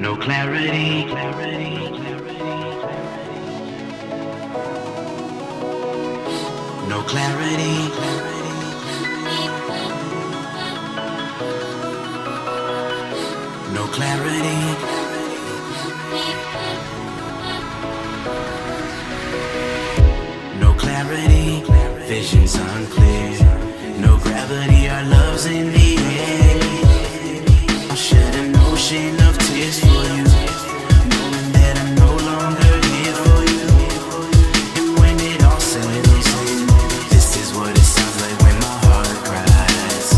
No clarity, no clarity, no clarity, no clarity, vision's unclear, no gravity, our love's in the air. I'll shed an ocean of tears for you, knowing that I'm no longer here for you. And when it all settles in, this is what it sounds like when my heart cries.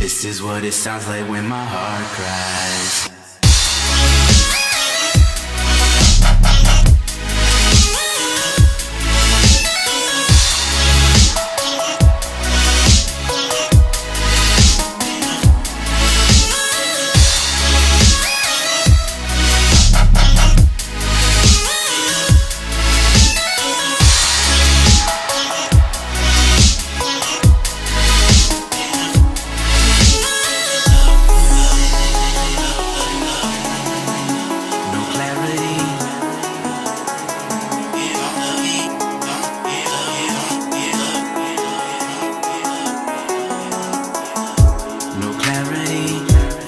This is what it sounds like when my heart cries.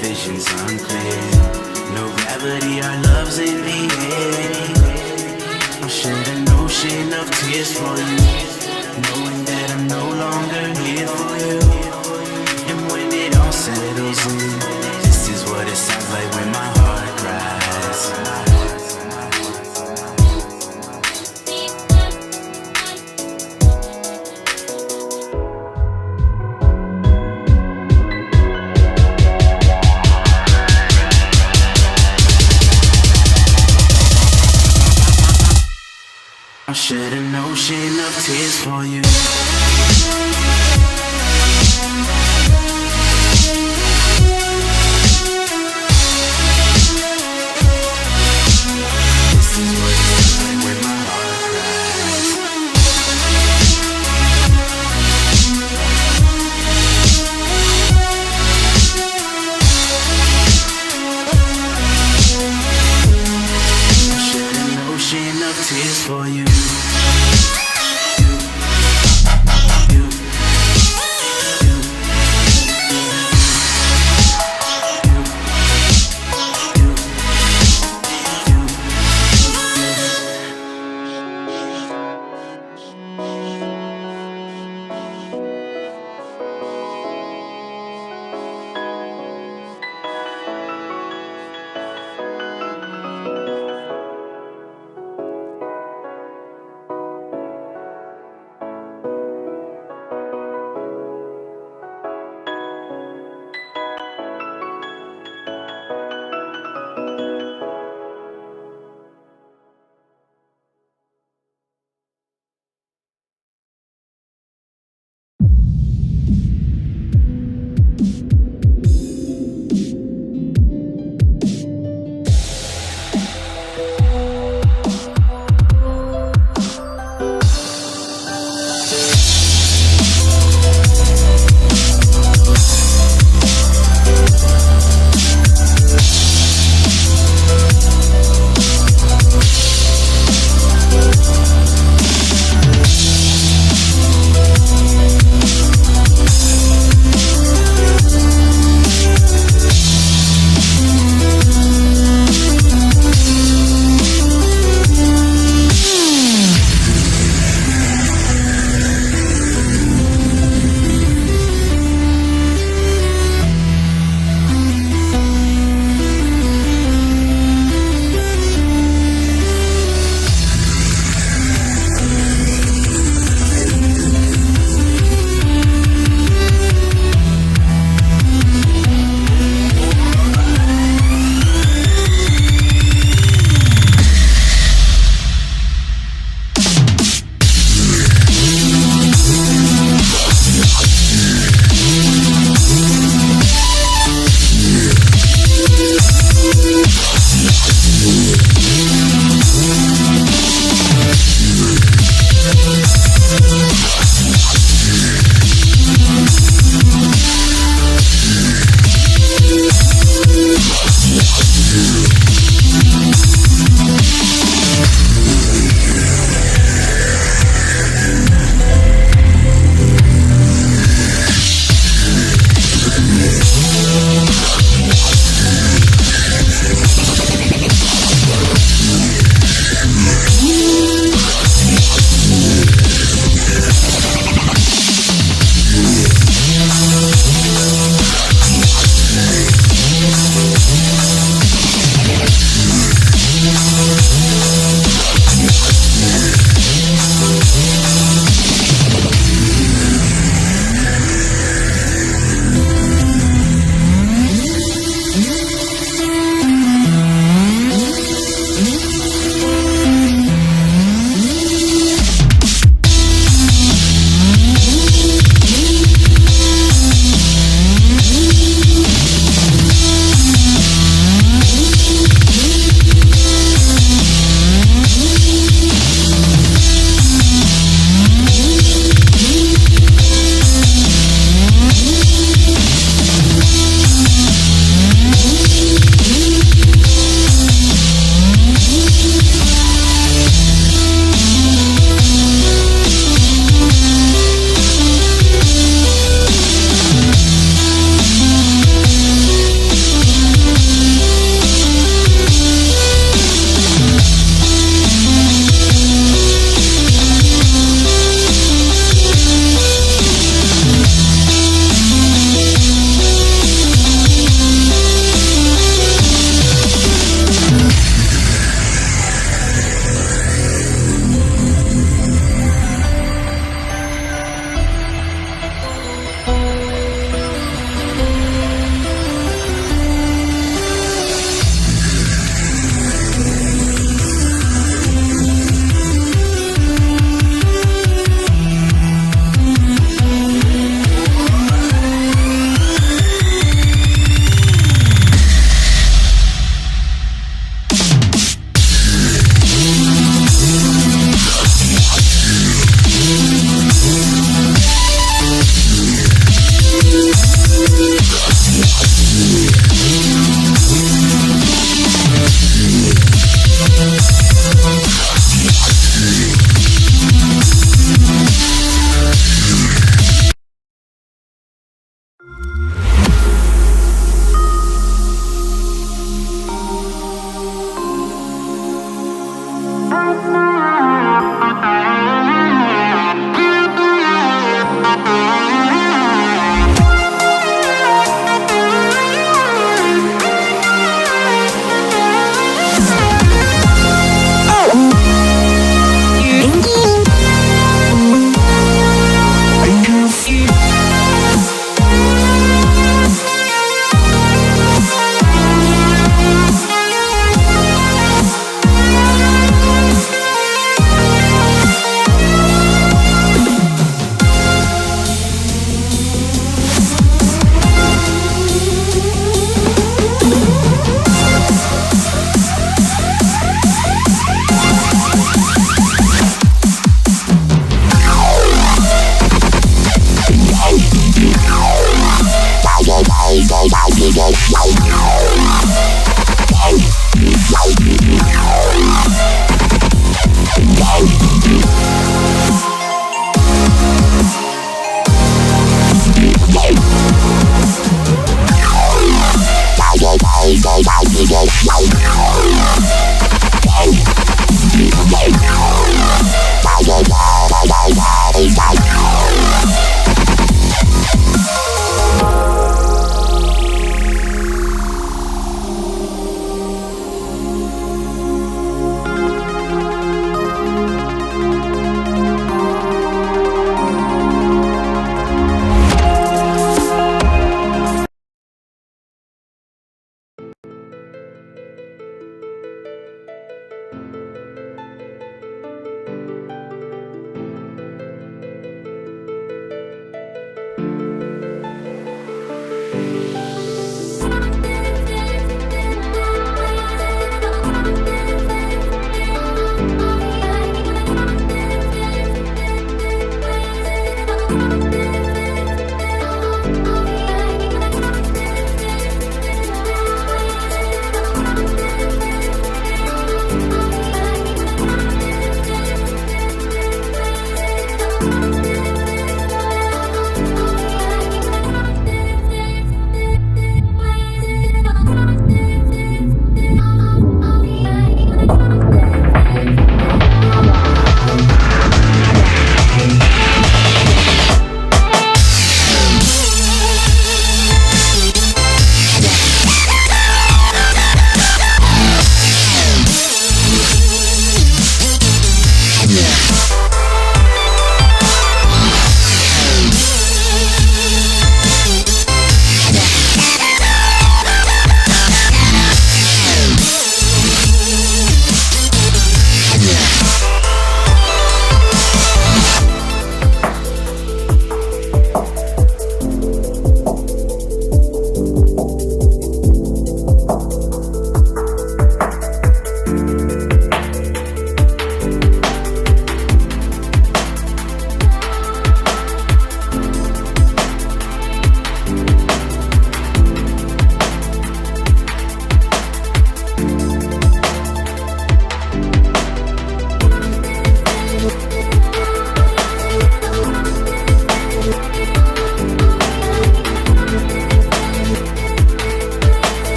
Vision's unclear, no gravity, our love's in the air. I'll shed an ocean of tears for you, knowing that I'm no longer here for you. And when it all settles in, this is what it sounds like when my heart cries. I'll shed an ocean of tears for you. This is what it feels like when my heart cries. I'll shed an ocean of tears for you.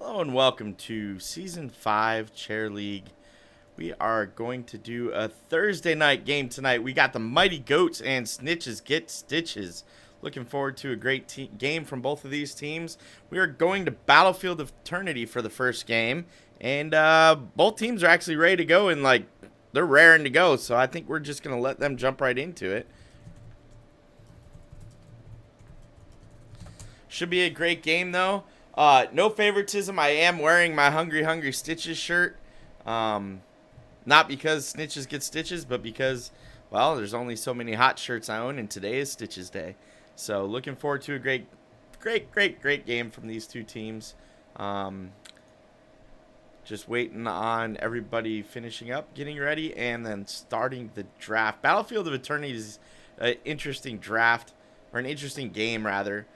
Hello and welcome to Season 5 Chair League. We are going to do a Thursday night game tonight. We got the Mighty Goats and Snitches Get Stitches. Looking forward to a great game from both of these teams. We are going to Battlefield of Eternity for the first game. And both teams are actually ready to go and, they're raring to go. So I think we're just going to let them jump right into it. Should be a great game, though. No favoritism. I am wearing my Hungry Hungry Stitches shirt. Not because Snitches get stitches, but because, well, there's only so many hot shirts I own, and today is Stitches Day. So looking forward to a great game from these two teams. Just waiting on everybody finishing up, getting ready, and then starting the draft. Battlefield of Eternity is an interesting draft, or an interesting game, rather.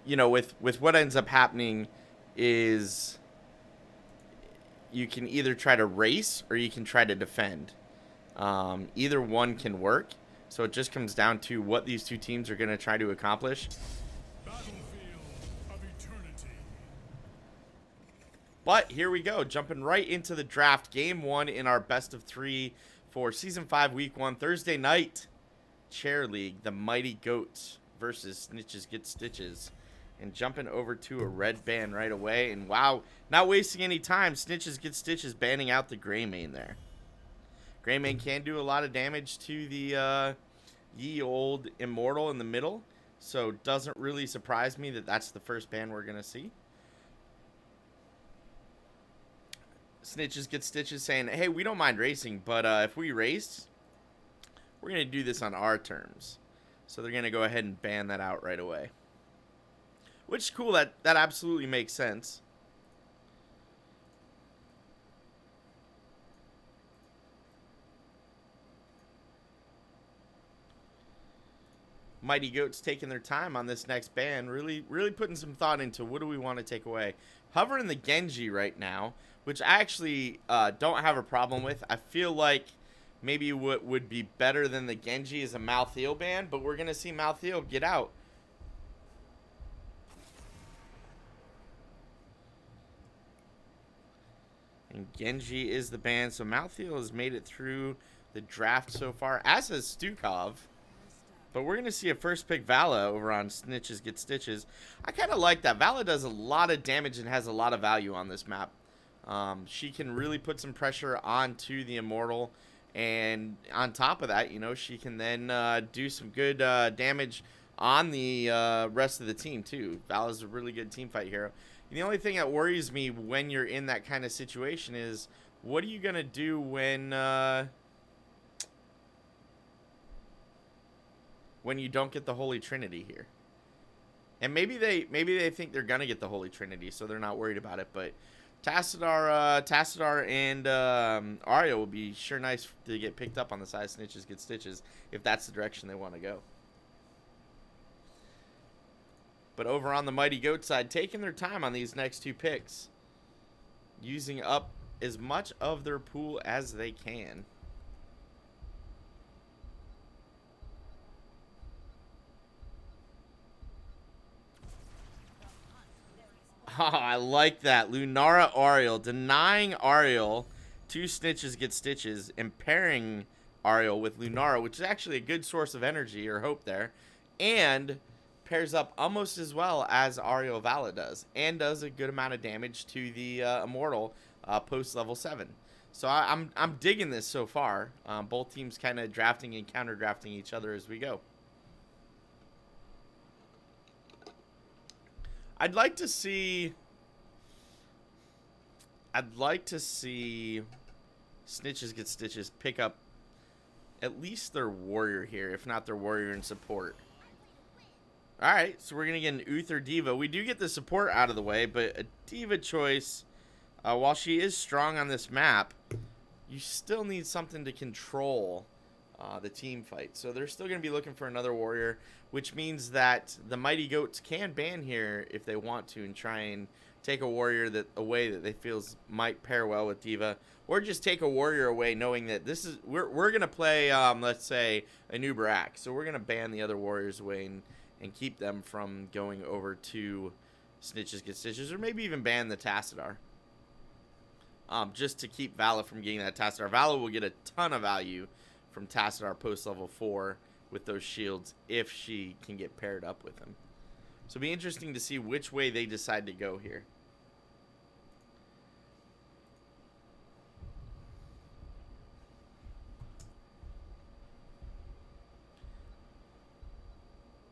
With what ends up happening is you can either try to race or you can try to defend. Either one can work. So it just comes down to what these two teams are going to try to accomplish. But here we go, jumping right into the draft. Game 1 in our best of 3 for Season 5, Week 1, Thursday night. Chair League, the Mighty Goats versus Snitches Get Stitches. And jumping over to a red band right away. And wow, not wasting any time, Snitches Get Stitches banning out the Gray Mane there. Gray Mane can do a lot of damage to the ye old Immortal in the middle. So doesn't really surprise me that that's the first ban we're going to see. Snitches Get Stitches saying, hey, we don't mind racing, but if we race, we're going to do this on our terms. So they're going to go ahead and ban that out right away. Which is cool. That absolutely makes sense. Mighty Goats taking their time on this next ban. Really putting some thought into what do we want to take away. Hovering the Genji right now, which I actually don't have a problem with. I feel like maybe what would be better than the Genji is a Malthael ban, but we're going to see Malthael get out. And Genji is the ban, so Malthael has made it through the draft so far, as has Stukov. But we're going to see a first pick Vala over on Snitches Get Stitches. I kind of like that. Vala does a lot of damage and has a lot of value on this map. She can really put some pressure onto the Immortal. And on top of that, you know, she can then do some good damage on the rest of the team, too. Vala's a really good teamfight hero. And the only thing that worries me when you're in that kind of situation is, what are you going to do when you don't get the Holy Trinity here? And maybe they think they're gonna get the Holy Trinity, so they're not worried about it. But Tassadar and Ario will be sure nice to get picked up on the side of Snitches Get Stitches if that's the direction they want to go. But over on the Mighty Goat side, taking their time on these next two picks, using up as much of their pool as they can. Oh, I like that. Lunara Ariel. Denying Ariel to Snitches Get Stitches and pairing Ariel with Lunara, which is actually a good source of energy or hope there. And pairs up almost as well as Ariel Vala does. And does a good amount of damage to the Immortal post level 7. So I'm digging this so far. Both teams kind of drafting and counter drafting each other as we go. I'd like to see Snitches Get Stitches pick up at least their warrior here, if not their warrior in support. Alright, so we're going to get an Uther Diva. We do get the support out of the way, but a Diva choice, while she is strong on this map, you still need something to control the team fight. So they're still going to be looking for another warrior, which means that the Mighty Goats can ban here if they want to and try and take a warrior away that they feel might pair well with Diva, or just take a warrior away knowing that this is we're going to play let's say a new Barak. So we're going to ban the other warriors away and keep them from going over to Snitches Get Stitches, or maybe even ban the Tassadar. Just to keep Vala from getting that Tassadar. Vala will get a ton of value from Tassadar post level 4 with those shields if she can get paired up with him. So it'll be interesting to see which way they decide to go here.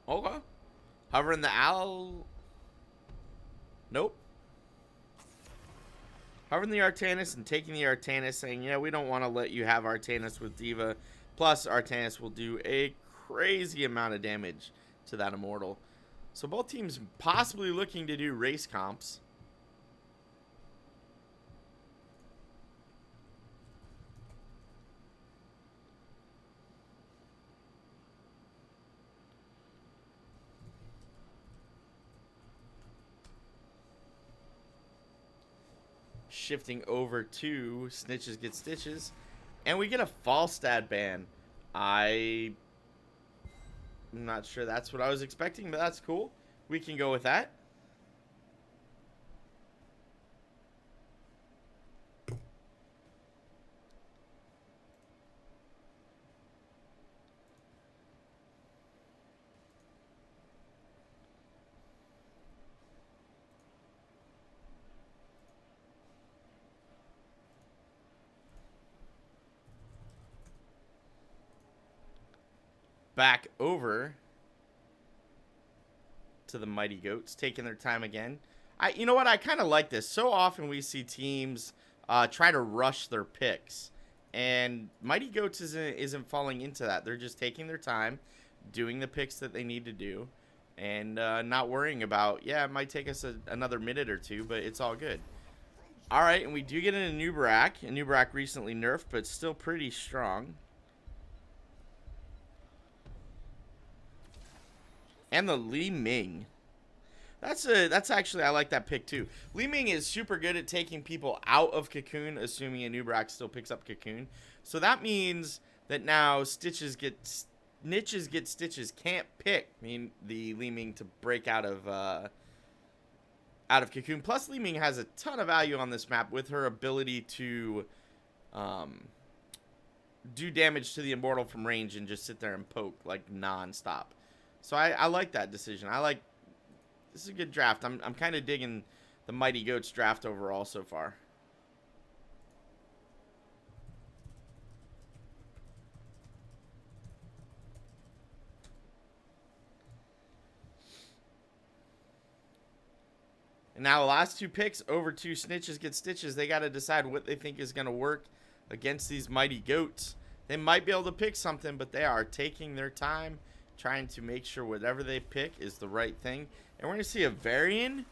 Okay. Hovering the owl. Nope. Hovering the Artanis and taking the Artanis, saying, yeah, we don't want to let you have Artanis with Diva. Plus, Artanis will do a crazy amount of damage to that Immortal. So both teams possibly looking to do race comps. Shifting over to Snitches Get Stitches. And we get a false stat ban. I'm not sure that's what I was expecting, but that's cool. We can go with that. Back over to the Mighty Goats, taking their time again. You know what? I kind of like this. So often we see teams try to rush their picks, and Mighty Goats isn't falling into that. They're just taking their time, doing the picks that they need to do, and not worrying about, yeah, it might take us another minute or two, but it's all good. All right, and we do get in a new Brack. A new Brack recently nerfed, but still pretty strong. And the Li Ming. That's actually, I like that pick too. Li Ming is super good at taking people out of Cocoon, assuming a new Brack still picks up Cocoon. So that means that now Snitches get Stitches can't pick the Li Ming to break out of Cocoon. Plus, Li Ming has a ton of value on this map with her ability to do damage to the Immortal from range and just sit there and poke like non-stop. So I like that decision. This is a good draft. I'm kind of digging the Mighty Goats draft overall so far. And now the last two picks over to Snitches get Stitches. They got to decide what they think is going to work against these Mighty Goats. They might be able to pick something, but they are taking their time, trying to make sure whatever they pick is the right thing. And we're going to see a Varian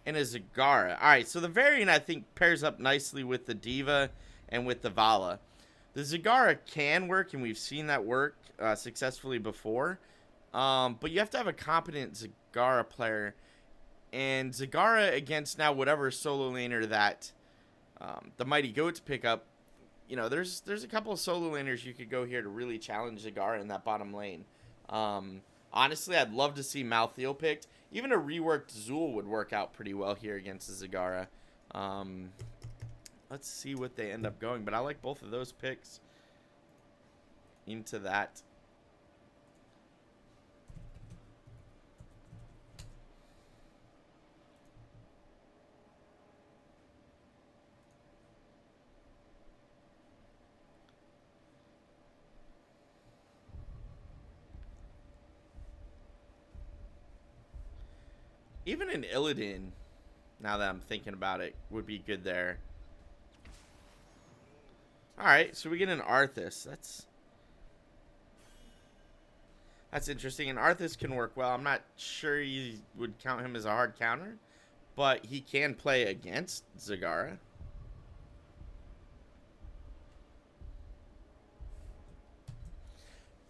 and a Zagara. All right, so the Varian, I think, pairs up nicely with the Diva and with the Vala. The Zagara can work, and we've seen that work successfully before. But you have to have a competent Zagara player. And Zagara against now whatever solo laner that the Mighty Goats pick up, you know, there's a couple of solo laners you could go here to really challenge Zagara in that bottom lane. Honestly, I'd love to see Malthael picked. Even a reworked Zul would work out pretty well here against the Zagara. Let's see what they end up going. But I like both of those picks into that. Even an Illidan, now that I'm thinking about it, would be good there. Alright, so we get an Arthas. That's interesting. And Arthas can work well. I'm not sure you would count him as a hard counter, but he can play against Zagara.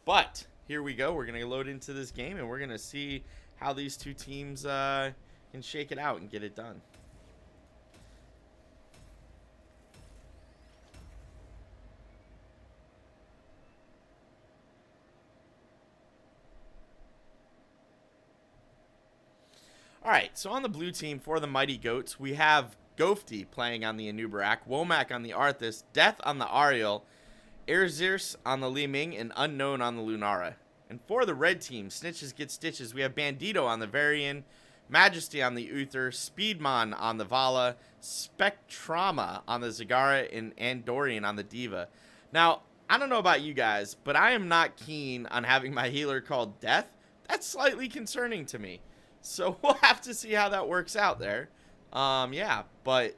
But here we go. We're going to load into this game, and we're going to see how these two teams can shake it out and get it done. Alright, so on the blue team for the Mighty Goats, we have Gofty playing on the Anubarak, Womack on the Arthas, Death on the Ariel, Erzirce on the Li Ming, and Unknown on the Lunara. And for the red team, Snitches get Stitches, we have Bandito on the Varian, Majesty on the Uther, Speedmon on the Vala, Spectrama on the Zagara, and Andorian on the Diva. Now, I don't know about you guys, but I am not keen on having my healer called Death. That's slightly concerning to me. So we'll have to see how that works out there. Yeah, but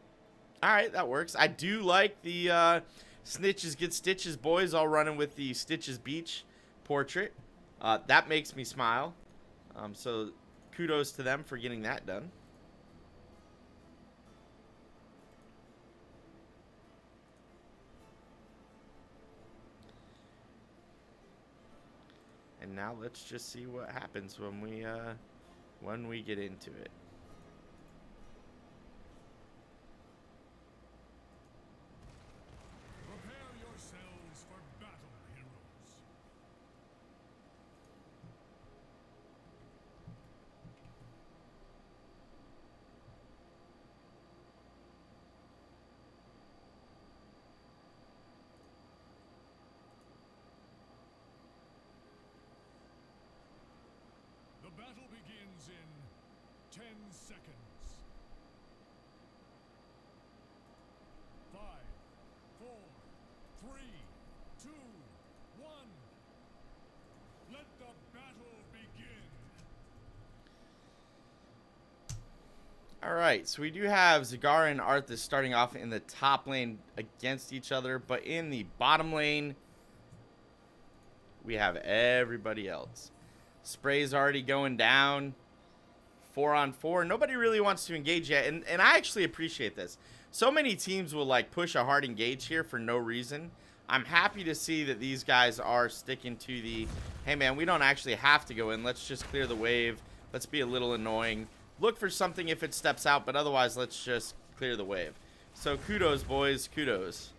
alright, that works. I do like the Snitches get Stitches boys all running with the Stitches Beach portrait. That makes me smile. So kudos to them for getting that done. And now let's just see what happens when we get into it. Prepare yourselves begins in 10 seconds. 5, 4, 3, 2, 1. Let the battle begin. Alright, so we do have Zagara and Arthas starting off in the top lane against each other, but in the bottom lane, we have everybody else. Spray's already going down. 4-on-4. Nobody really wants to engage yet, and I actually appreciate this. So many teams will like push a hard engage here for no reason. I'm happy to see that these guys are sticking to the, hey man, we don't actually have to go in. Let's just clear the wave. Let's be a little annoying. Look for something if it steps out, but otherwise let's just clear the wave. So kudos, boys. Kudos.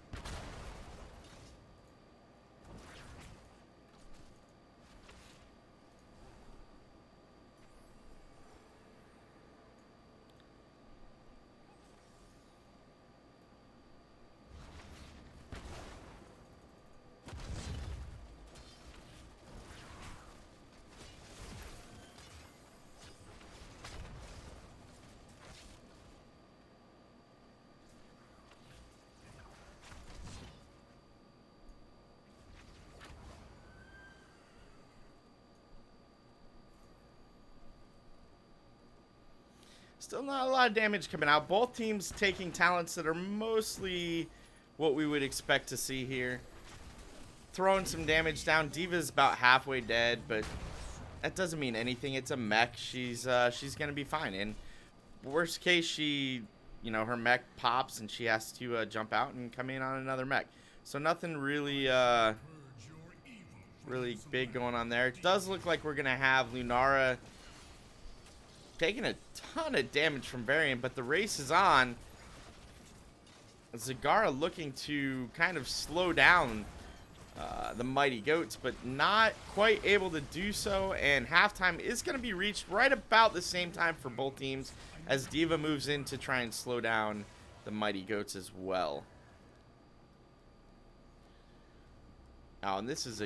Still not a lot of damage coming out. Both teams taking talents that are mostly what we would expect to see here. Throwing some damage down. Diva's about halfway dead, but that doesn't mean anything. It's a mech. She's gonna be fine. And worst case, her mech pops and she has to jump out and come in on another mech. So nothing really really big going on there. It does look like we're gonna have Lunara taking a ton of damage from Varian, but the race is on. Zagara looking to kind of slow down the Mighty Goats, but not quite able to do so, and halftime is going to be reached right about the same time for both teams as Diva moves in to try and slow down the Mighty Goats as well. Oh, and this is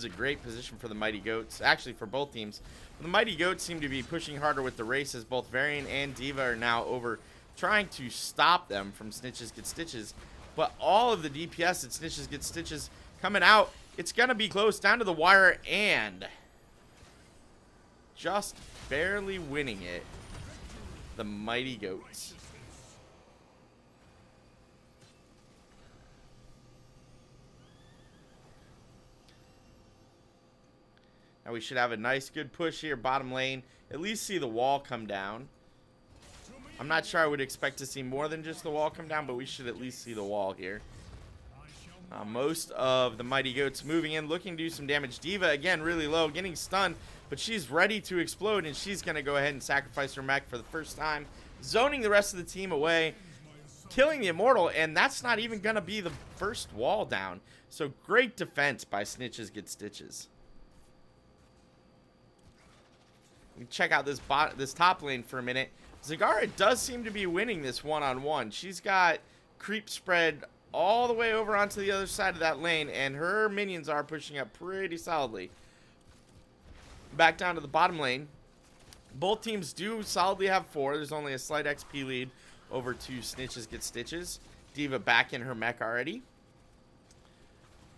a great position for the Mighty Goats, actually for both teams. The Mighty Goats seem to be pushing harder with the race as both Varian and Diva are now over trying to stop them from Snitches Get Stitches. But all of the DPS at Snitches Get Stitches coming out. It's going to be close down to the wire and just barely winning it. The Mighty Goats. Now we should have a nice good push here, bottom lane. At least see the wall come down. I'm not sure I would expect to see more than just the wall come down, but we should at least see the wall here. Most of the Mighty Goats moving in, looking to do some damage. Diva, again, really low, getting stunned, but she's ready to explode, and she's going to go ahead and sacrifice her mech for the first time, zoning the rest of the team away, killing the Immortal, and that's not even going to be the first wall down. So great defense by Snitches Get Stitches. Check out this top lane for a minute. Zagara does seem to be winning this one-on-one. She's got creep spread all the way over onto the other side of that lane, and her minions are pushing up pretty solidly. Back down to the bottom lane. Both teams do solidly have 4. There's only a slight XP lead over to Snitches Get Stitches. Diva back in her mech already.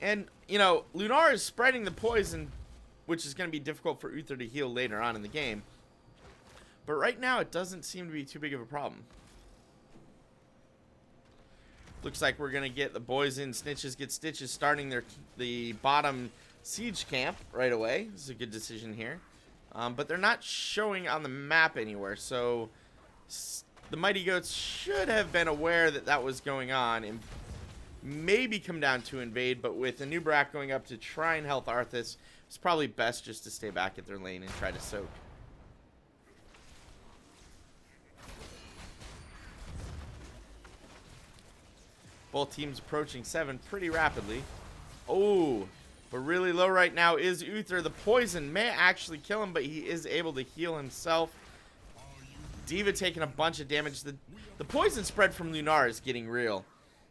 And, Lunar is spreading the poison, which is going to be difficult for Uther to heal later on in the game. But right now, it doesn't seem to be too big of a problem. Looks like we're going to get the boys in Snitches Get Stitches starting the bottom siege camp right away. This is a good decision here. But they're not showing on the map anywhere, so the Mighty Goats should have been aware that that was going on and maybe come down to invade, but with a new Brack going up to try and help Arthas, it's probably best just to stay back at their lane and try to soak. Both teams approaching 7 pretty rapidly. Oh, but really low right now is Uther. The poison may actually kill him, but he is able to heal himself. Diva taking a bunch of damage. The poison spread from Lunar is getting real.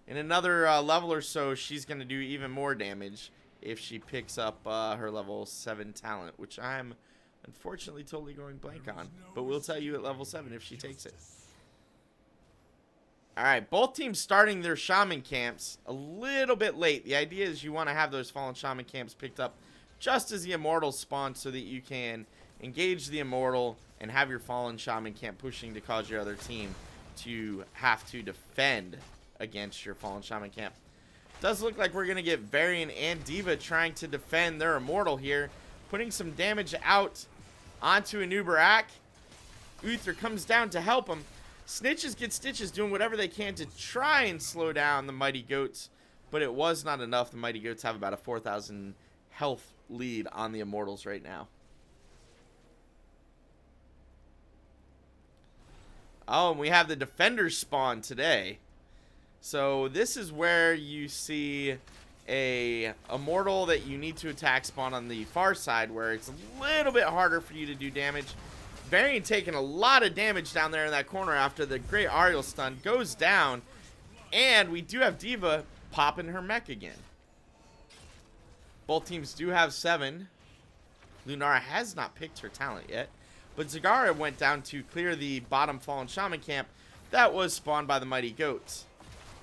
In another level or so, she's going to do even more damage if she picks up her level 7 talent, which I'm unfortunately totally going blank on. But we'll tell you at level 7 if she takes it. Alright, both teams starting their shaman camps a little bit late. The idea is you want to have those fallen shaman camps picked up just as the immortals spawn so that you can engage the immortal and have your fallen shaman camp pushing to cause your other team to have to defend against your fallen shaman camp. Does look like we're going to get Varian and D.Va trying to defend their immortal here, putting some damage out onto a Nubarak. Uther comes down to help him. Snitches get Stitches doing whatever they can to try and slow down the Mighty Goats, but it was not enough. The Mighty Goats have about a 4,000 health lead on the Immortals right now. Oh, and we have the Defenders spawn today. So this is where you see a Immortal that you need to attack spawn on the far side, where it's a little bit harder for you to do damage. Varian taking a lot of damage down there in that corner after the great Ariel stun goes down. And we do have D.Va popping her mech again. Both teams do have 7. Lunara has not picked her talent yet. But Zagara went down to clear the bottom fallen shaman camp that was spawned by the Mighty Goats.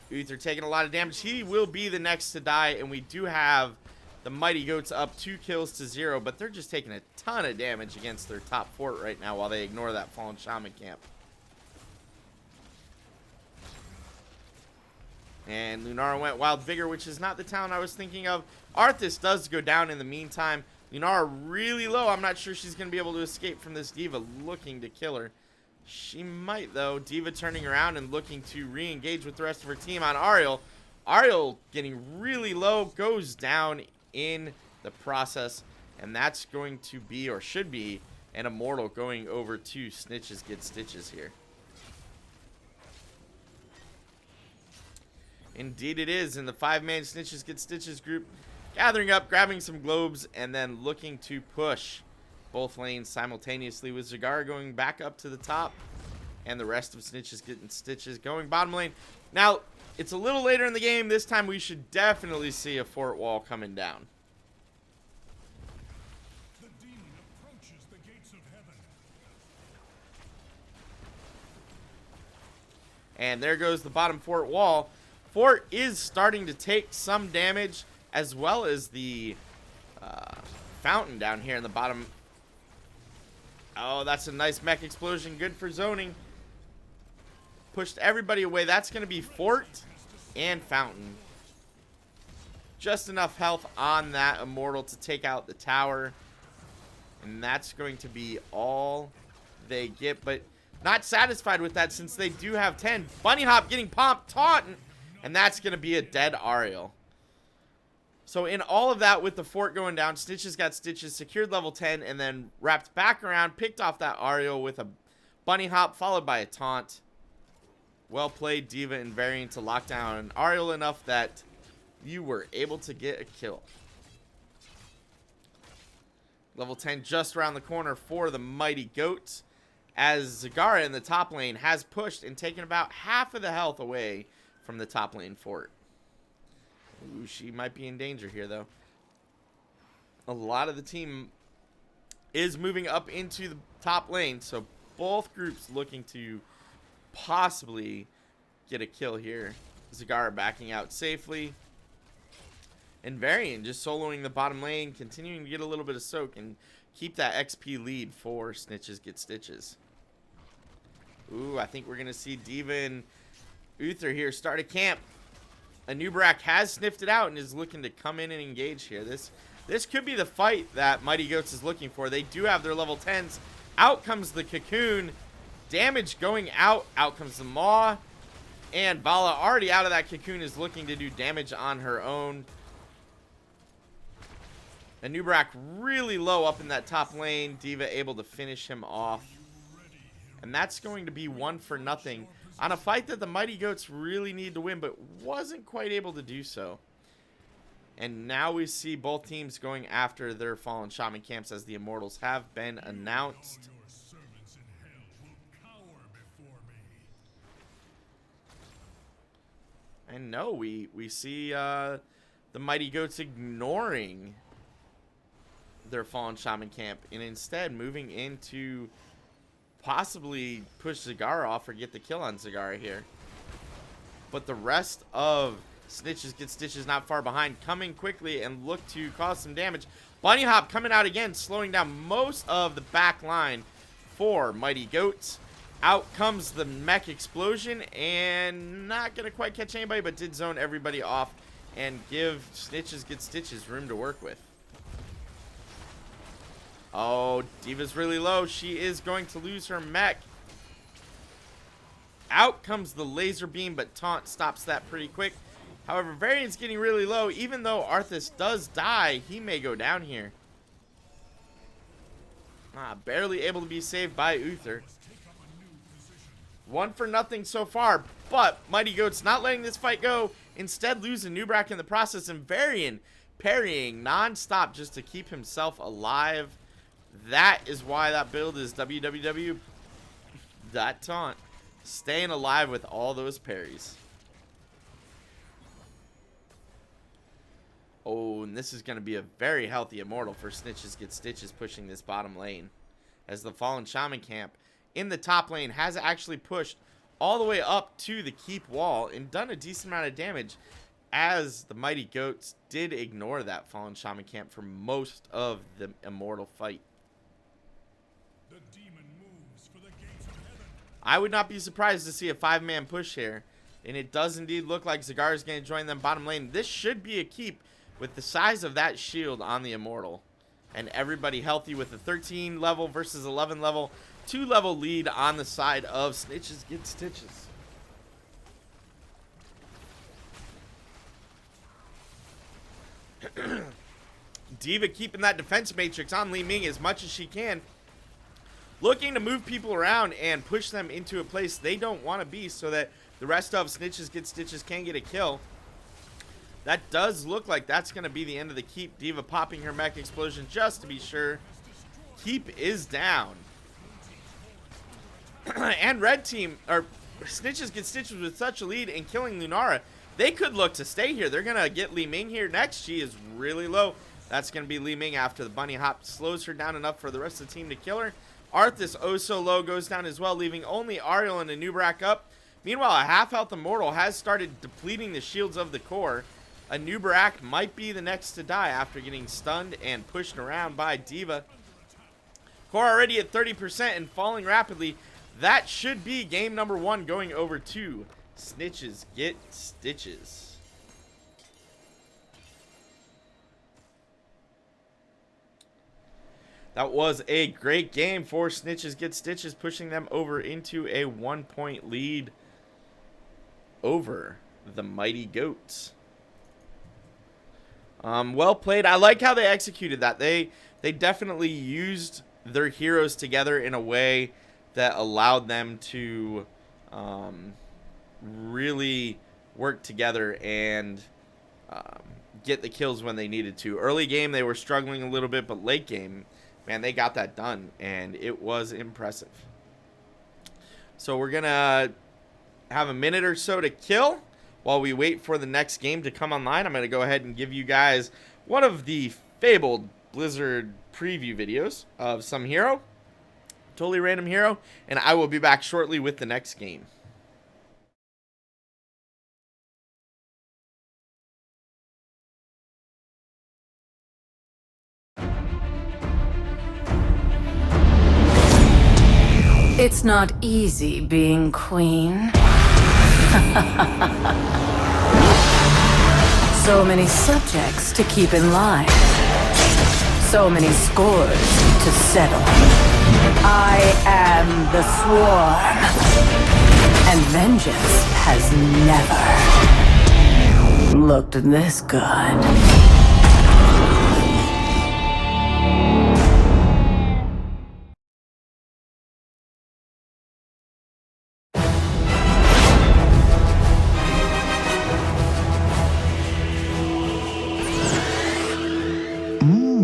Uther taking a lot of damage. He will be the next to die. And we do have the Mighty Goats up 2 kills to 0, but they're just taking a ton of damage against their top fort right now while they ignore that fallen shaman camp. And Lunara went Wild Vigor, which is not the talent I was thinking of. Arthas does go down in the meantime. Lunara really low. I'm not sure she's going to be able to escape from this D.Va looking to kill her. She might, though. D.Va turning around and looking to re-engage with the rest of her team on Ariel. Ariel getting really low, goes down in the process, and that's going to be, or should be, an Immortal going over to Snitches Get Stitches here. Indeed it is, in the 5-man Snitches Get Stitches group, gathering up, grabbing some globes, and then looking to push both lanes simultaneously, with Zagara going back up to the top, and the rest of Snitches Getting Stitches going bottom lane. Now, it's a little later in the game. This time we should definitely see a fort wall coming down. The demon approaches the gates of heaven. And there goes the bottom fort wall. Fort is starting to take some damage, as well as the fountain down here in the bottom. Oh, that's a nice mech explosion. Good for zoning. Pushed everybody away. That's going to be fort and fountain. Just enough health on that Immortal to take out the tower. And that's going to be all they get. But not satisfied with that, since they do have 10. Bunny Hop getting pumped, taunt, and that's going to be a dead Ariel. So in all of that, with the fort going down, Snitches got Stitches, secured level 10, and then wrapped back around, picked off that Ariel with a Bunny Hop, followed by a taunt. Well played, D.Va and Varian, to lock down Ariel enough that you were able to get a kill. Level 10 just around the corner for the Mighty Goats, as Zagara in the top lane has pushed and taken about half of the health away from the top lane fort. Ooh, she might be in danger here, though. A lot of the team is moving up into the top lane, so both groups looking to possibly get a kill here. Zagara backing out safely. And Varian just soloing the bottom lane, continuing to get a little bit of soak and keep that XP lead for Snitches Get Stitches. Ooh, I think we're going to see D.Va and Uther here start a camp. Nubarak has sniffed it out and is looking to come in and engage here. This could be the fight that Mighty Goats is looking for. They do have their level 10s. Out comes the Cocoon. Damage going out. Out comes the Maw. And Vala, already out of that Cocoon, is looking to do damage on her own. Nubarak really low up in that top lane. D.Va able to finish him off. And that's going to be 1-0 on a fight that the Mighty Goats really need to win, but wasn't quite able to do so. And now we see both teams going after their fallen shaman camps, as the Immortals have been announced. Your servants in hell will cower before me. And no, we see the Mighty Goats ignoring their fallen shaman camp, and instead moving in to possibly push Zagara off or get the kill on Zagara here. But the rest of Snitches Get Stitches not far behind, coming quickly and look to cause some damage. Bunny Hop coming out again, slowing down most of the back line for Mighty Goats. Out comes the mech explosion, and not going to quite catch anybody, but did zone everybody off and give Snitches Get Stitches room to work with. Oh, D.Va's really low. She is going to lose her mech. Out comes the laser beam, but Taunt stops that pretty quick. However, Variant's getting really low. Even though Arthas does die, he may go down here. Barely able to be saved by Uther. 1-0 so far, but Mighty Goats not letting this fight go. Instead, losing Nubrak in the process, and Variant parrying non-stop just to keep himself alive. That is why that build is WWW. That Taunt. Staying alive with all those parries. Oh, and this is going to be a very healthy Immortal for Snitches Get Stitches pushing this bottom lane. As the Fallen Shaman camp in the top lane has actually pushed all the way up to the keep wall and done a decent amount of damage, as the Mighty Goats did ignore that Fallen Shaman camp for most of the Immortal fight. The demon moves for the gates of heaven. I would not be surprised to see a 5-man push here, and it does indeed look like Zagara is going to join them bottom lane. This should be a keep with the size of that shield on the Immortal, and everybody healthy with a 13 level versus 11 level, 2-level lead on the side of Snitches Get Stitches. D.Va keeping that defense matrix on Li Ming as much as she can, looking to move people around and push them into a place they don't want to be so that the rest of Snitches Get Stitches can get a kill. That does look like that's going to be the end of the keep. D.Va popping her mech explosion just to be sure. Keep is down. And red team, or Snitches Get Stitches with such a lead in killing Lunara, they could look to stay here. They're going to get Li Ming here next. She is really low. That's going to be Li Ming after the bunny hop slows her down enough for the rest of the team to kill her. Arthas, oh so low, goes down as well, leaving only Ariel and Anubrak up. Meanwhile, a half-health Immortal has started depleting the shields of the core. Anubrak might be the next to die after getting stunned and pushed around by D.Va. Core already at 30% and falling rapidly. That should be game number 1 going over to Snitches Get Stitches. That was a great game for Snitches Get Stitches, pushing them over into a 1-point lead over the Mighty Goats. Well played. I like how they executed that. They definitely used their heroes together in a way that allowed them to really work together and get the kills when they needed to. Early game, they were struggling a little bit, but late game, man, they got that done, and it was impressive. So we're going to have a minute or so to kill while we wait for the next game to come online. I'm going to go ahead and give you guys one of the fabled Blizzard preview videos of some hero. Totally random hero. And I will be back shortly with the next game. It's not easy being queen. So many subjects to keep in line. So many scores to settle. I am the Swarm. And vengeance has never looked this good.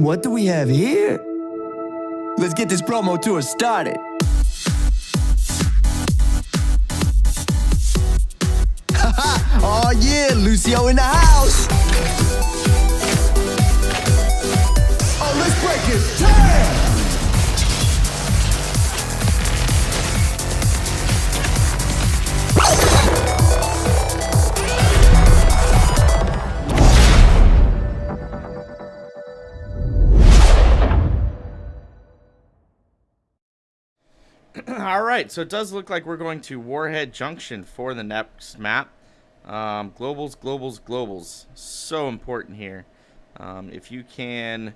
What do we have here? Let's get this promo tour started. Haha! Oh yeah, Lucio in the house! Oh, let's break it! All right, so it does look like we're going to Warhead Junction for the next map. Globals, globals, globals. So important here. If you can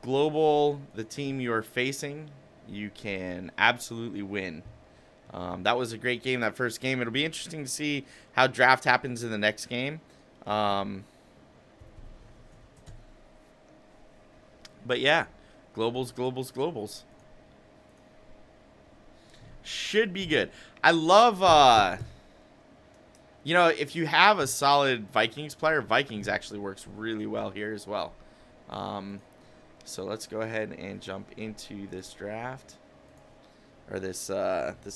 global the team you're facing, you can absolutely win. That was a great game, that first game. It'll be interesting to see how draft happens in the next game. But yeah, globals, globals, globals. Should be good. I love, you know, if you have a solid Vikings player, Vikings actually works really well here as well. So let's go ahead and jump into this draft, or this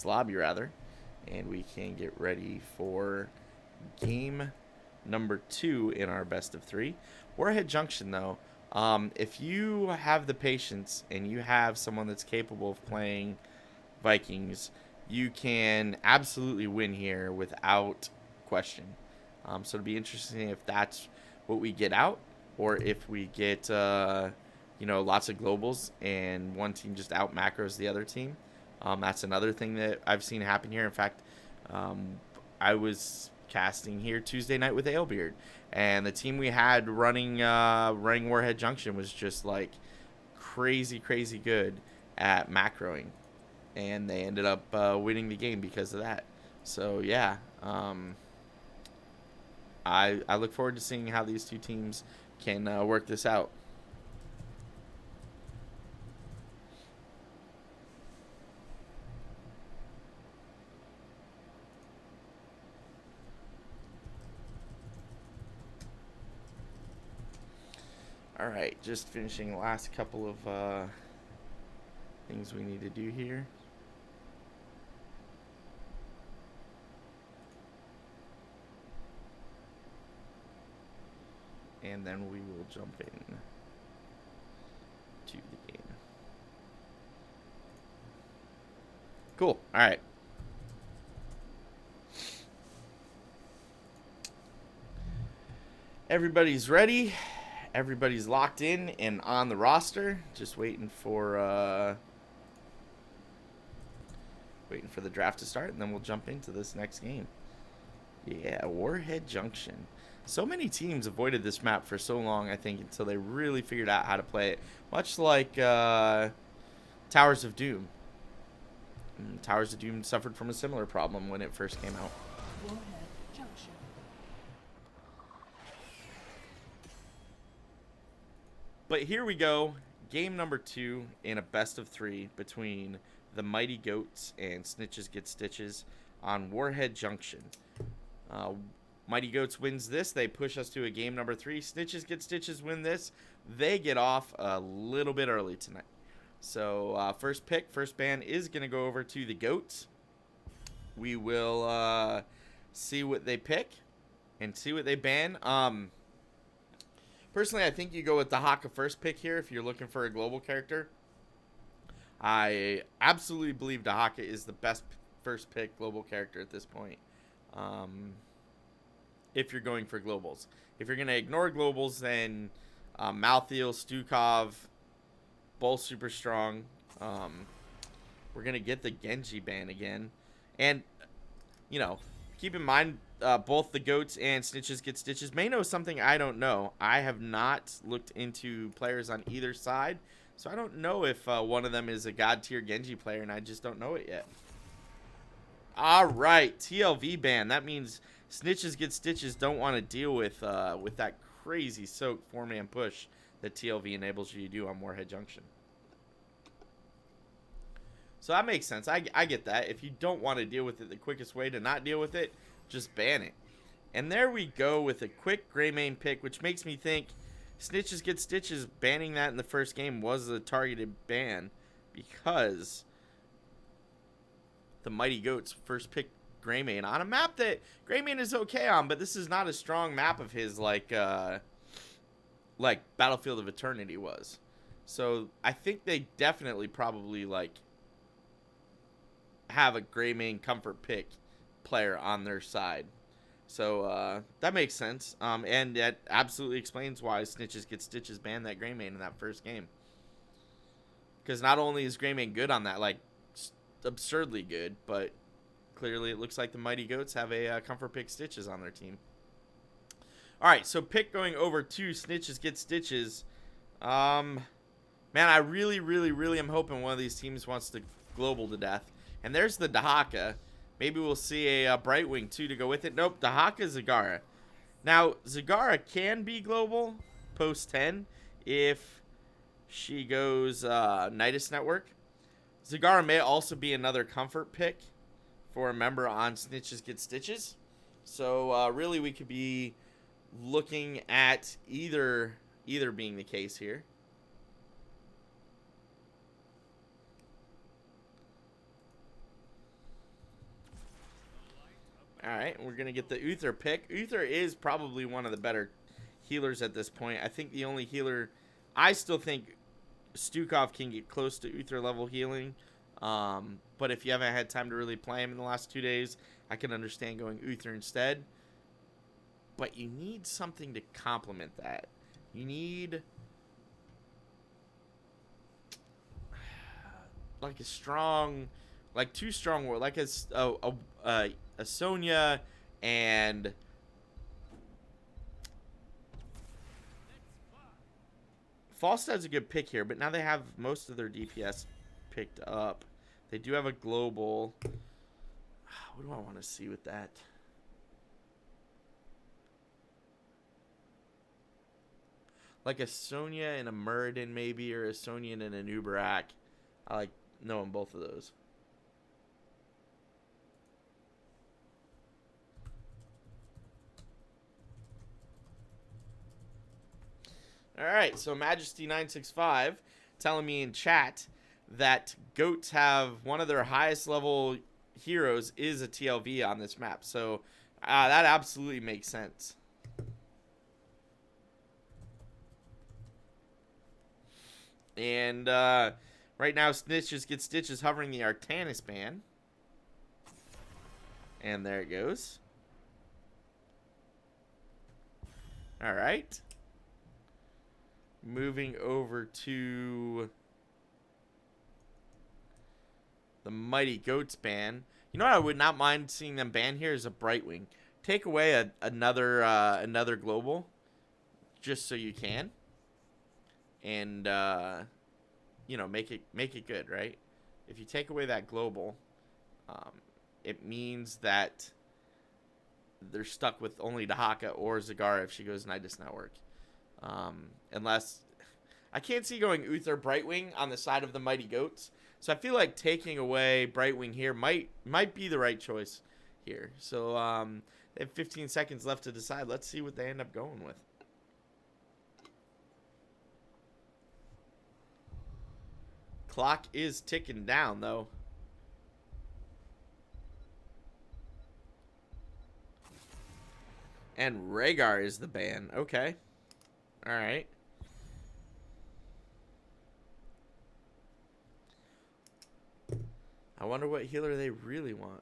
lobby rather, and we can get ready for game number 2 in our best of 3. Warhead Junction, though, if you have the patience and you have someone that's capable of playing Vikings, you can absolutely win here without question. So it'll be interesting if that's what we get out, or if we get you know, lots of globals and one team just out macros the other team. That's another thing that I've seen happen here. In fact, I was casting here Tuesday night with Alebeard, and the team we had running Warhead Junction was just like crazy good at macroing, and they ended up winning the game because of that. So yeah, I look forward to seeing how these two teams can work this out. All right, just finishing the last couple of things we need to do here. And then we will jump in to the game. Cool. All right. Everybody's ready. Everybody's locked in and on the roster. Just waiting for the draft to start, and then we'll jump into this next game. Yeah, Warhead Junction. So many teams avoided this map for so long, I think, until they really figured out how to play it. Much like Towers of Doom. And Towers of Doom suffered from a similar problem when it first came out. Warhead Junction. But here we go. Game number 2 in a best of 3 between the Mighty Goats and Snitches Get Stitches on Warhead Junction. Mighty Goats wins this. They push us to a game number 3. Snitches Get Stitches win this. They get off a little bit early tonight. So first pick, first ban is going to go over to the Goats. We will see what they pick and see what they ban. Personally, I think you go with the Haka first pick here if you're looking for a global character. I absolutely believe Dahaka is the best first pick global character at this point. If you're going for globals. If you're going to ignore globals, then Malthiel, Stukov, both super strong. We're going to get the Genji ban again. And, you know, keep in mind, both the Goats and Snitches Get Stitches may know something I don't know. I have not looked into players on either side, so I don't know if one of them is a god tier Genji player, and I just don't know it yet. All right, TLV ban. That means Snitches Get Stitches don't want to deal with that crazy soak 4-man push that TLV enables you to do on Warhead Junction. So that makes sense. I get that. If you don't want to deal with it, the quickest way to not deal with it, just ban it. And there we go with a quick gray main pick, which makes me think Snitches Get Stitches banning that in the first game was a targeted ban, because the Mighty Goats first picked Greymane on a map that Greymane is okay on, but this is not a strong map of his like Battlefield of Eternity was. So I think they definitely probably like have a Greymane comfort pick player on their side. So that makes sense. And that absolutely explains why Snitches Get Stitches banned that Greymane in that first game. Because not only is Greymane good on that, like, absurdly good, but clearly it looks like the Mighty Goats have a comfort pick Stitches on their team. All right, so pick going over to Snitches Get Stitches. Man, I really am hoping one of these teams wants to global to death. And there's the Dahaka. Maybe we'll see a Brightwing too to go with it. Nope, Dahaka Zagara. Now, Zagara can be global post 10 if she goes Nidus Network. Zagara may also be another comfort pick for a member on Snitches Get Stitches. So really we could be looking at either being the case here. Alright, we're going to get the Uther pick. Uther is probably one of the better healers at this point. I think the only healer... I still think Stukov can get close to Uther level healing. But if you haven't had time to really play him in the last 2 days, I can understand going Uther instead. But you need something to complement that. You need... like a strong... like two strong... like a Sonya and... Falstad's a good pick here, but now they have most of their DPS picked up. They do have a global. What do I want to see with that? Like a Sonya and a Muradin maybe, or a Sonya and a Nubarak. I like knowing both of those. Alright, so Majesty965 telling me in chat that goats have one of their highest level heroes is a TLV on this map. So that absolutely makes sense. And right now Snitches Get Stitches hovering the Artanis ban. And there it goes. Alright. Moving over to the Mighty Goats ban. You know what I would not mind seeing them ban here is a Brightwing. Take away another global, just so you can, and you know, make it good, right? If you take away that global, it means that they're stuck with only Dahaka or Zagara if she goes Nidus Network. Unless I can't see going Uther Brightwing on the side of the Mighty Goats. So I feel like taking away Brightwing here might be the right choice here. So they have 15 seconds left to decide. Let's see what they end up going with. Clock is ticking down though. And Rhaegar is the ban. Okay. Alright. I wonder what healer they really want.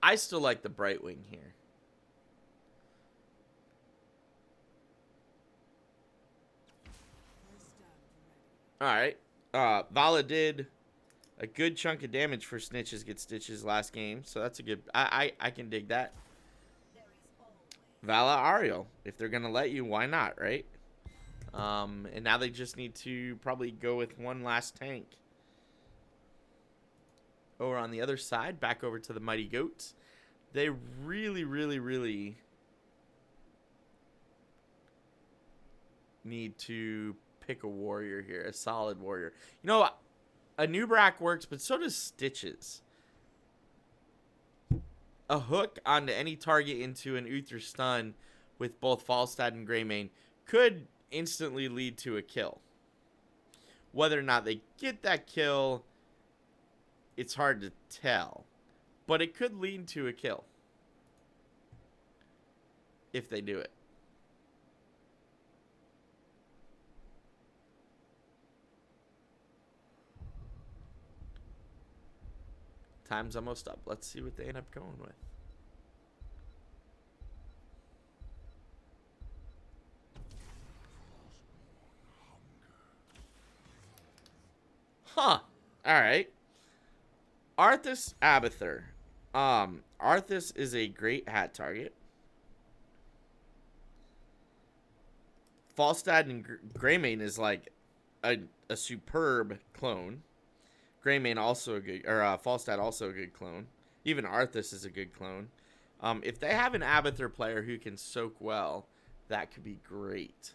I still like the Brightwing here. Alright. Vala did a good chunk of damage for Snitches Get Stitches last game. So that's a good... I can dig that. Vala Ariel. If they're going to let you, why not, right? And now they just need to probably go with one last tank. Over on the other side, back over to the Mighty Goats. They really need to pick a warrior here, a solid warrior. You know, a Nubarak works, but so does Stitches. A hook onto any target into an Uther stun with both Falstad and Greymane could instantly lead to a kill. Whether or not they get that kill, it's hard to tell. But it could lead to a kill. If they do it. Time's almost up. Let's see what they end up going with. Huh. Alright. Arthas Abathur. Arthas is a great hat target. Falstad and Greymane is like a superb clone. Greymane also a good, or Falstad also a good clone. Even Arthas is a good clone. If they have an Abathur player who can soak well, that could be great.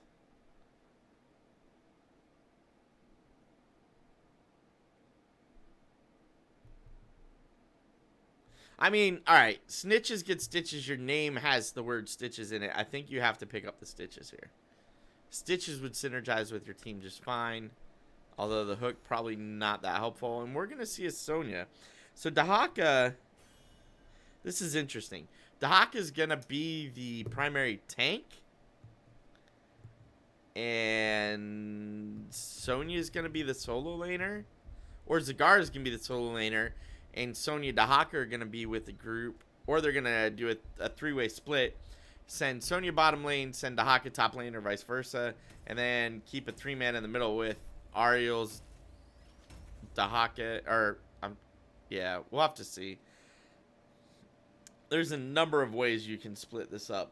I mean, all right, Snitches get stitches. Your name has the word stitches in it. I think you have to pick up the stitches here. Stitches would synergize with your team just fine. Although the hook probably not that helpful. And we're going to see a Sonya. So Dahaka, this is interesting. Dahaka is going to be the primary tank. And Sonya is going to be the solo laner. Or Zagara is going to be the solo laner. And Sonya Dahaka are going to be with the group. Or they're going to do a three-way split. Send Sonya bottom lane, send Dahaka top lane, or vice versa. And then keep a three-man in the middle with Ariel's Dahaka. Or, yeah, we'll have to see. There's a number of ways you can split this up.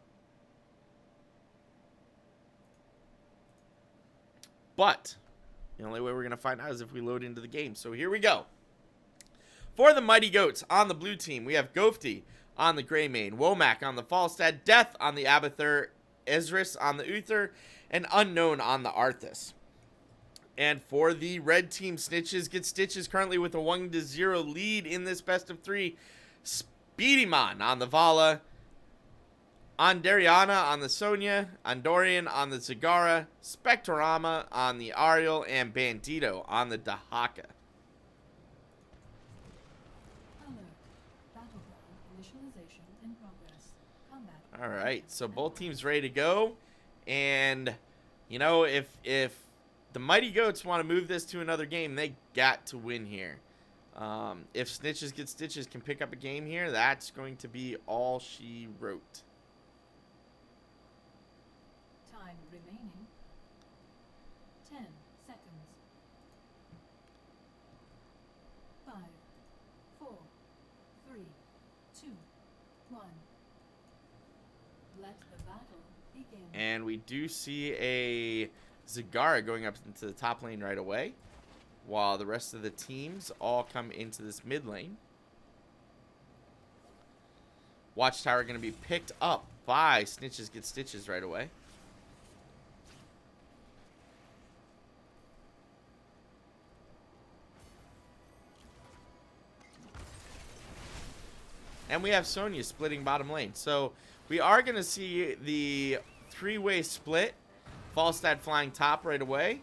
But the only way we're going to find out is if we load into the game. So here we go. For the Mighty Goats on the blue team, we have Gofty on the Greymane, Womack on the Falstad, Death on the Abathur, Ezris on the Uther, and Unknown on the Arthas. And for the red team, Snitches get stitches currently with a 1-0 lead in this best of 3. Speedymon on the Vala, Andariana on the Sonya, Andorian on the Zagara, Spectorama on the Ariel, and Bandito on the Dahaka. All right, so both teams ready to go, and you know, if the Mighty Goats want to move this to another game, they got to win here. If Snitches get stitches can pick up a game here, that's going to be all she wrote. Time remaining 10 seconds. 5, 4, 3, 2, 1. Let the battle begin. And we do see a Zagara going up into the top lane right away, while the rest of the teams all come into this mid lane. Watchtower going to be picked up by Snitches get stitches right away. And we have Sonya splitting bottom lane. So we are going to see the three-way split. Falstad flying top right away.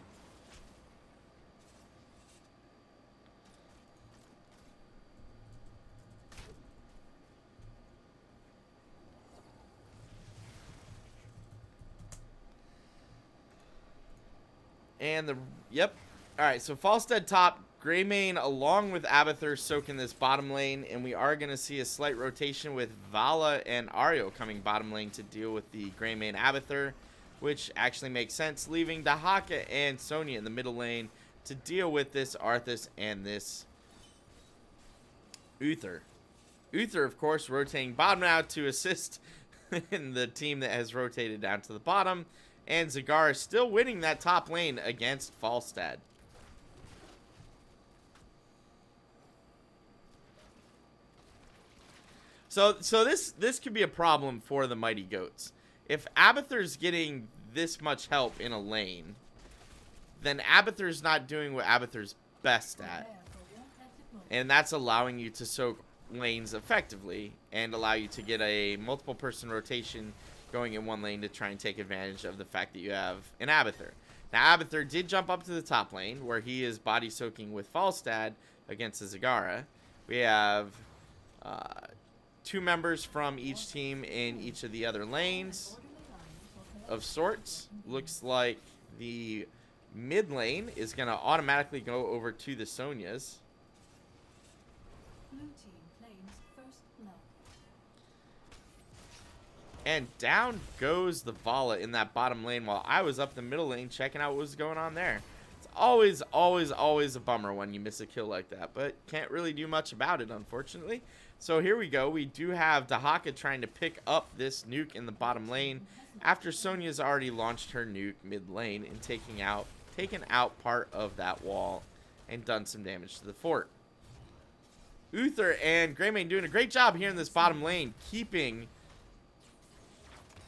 And yep. All right, so Falstad top, Greymane along with Abathur soaking this bottom lane, and we are going to see a slight rotation with Vala and Ariel coming bottom lane to deal with the Greymane Abathur, which actually makes sense, leaving Dahaka and Sonya in the middle lane to deal with this Arthas and this Uther. Uther, of course, rotating bottom now to assist in the team that has rotated down to the bottom, and Zagara still winning that top lane against Falstad. So this could be a problem for the Mighty Goats. If Abathur's getting this much help in a lane, then Abathur's not doing what Abathur's best at. And that's allowing you to soak lanes effectively and allow you to get a multiple person rotation going in one lane to try and take advantage of the fact that you have an Abathur. Now Abathur did jump up to the top lane where he is body soaking with Falstad against the Zagara. We have 2 members from each team in each of the other lanes of sorts. Looks like the mid lane is going to automatically go over to the Sonyas. Blue team claims first blood. And down goes the Vala in that bottom lane while I was up the middle lane checking out what was going on there. It's always, always, always a bummer when you miss a kill like that, but can't really do much about it, unfortunately. So here we go. We do have Dahaka trying to pick up this nuke in the bottom lane after Sonya's already launched her nuke mid lane and taken out part of that wall and done some damage to the fort. Uther and Greymane doing a great job here in this bottom lane, keeping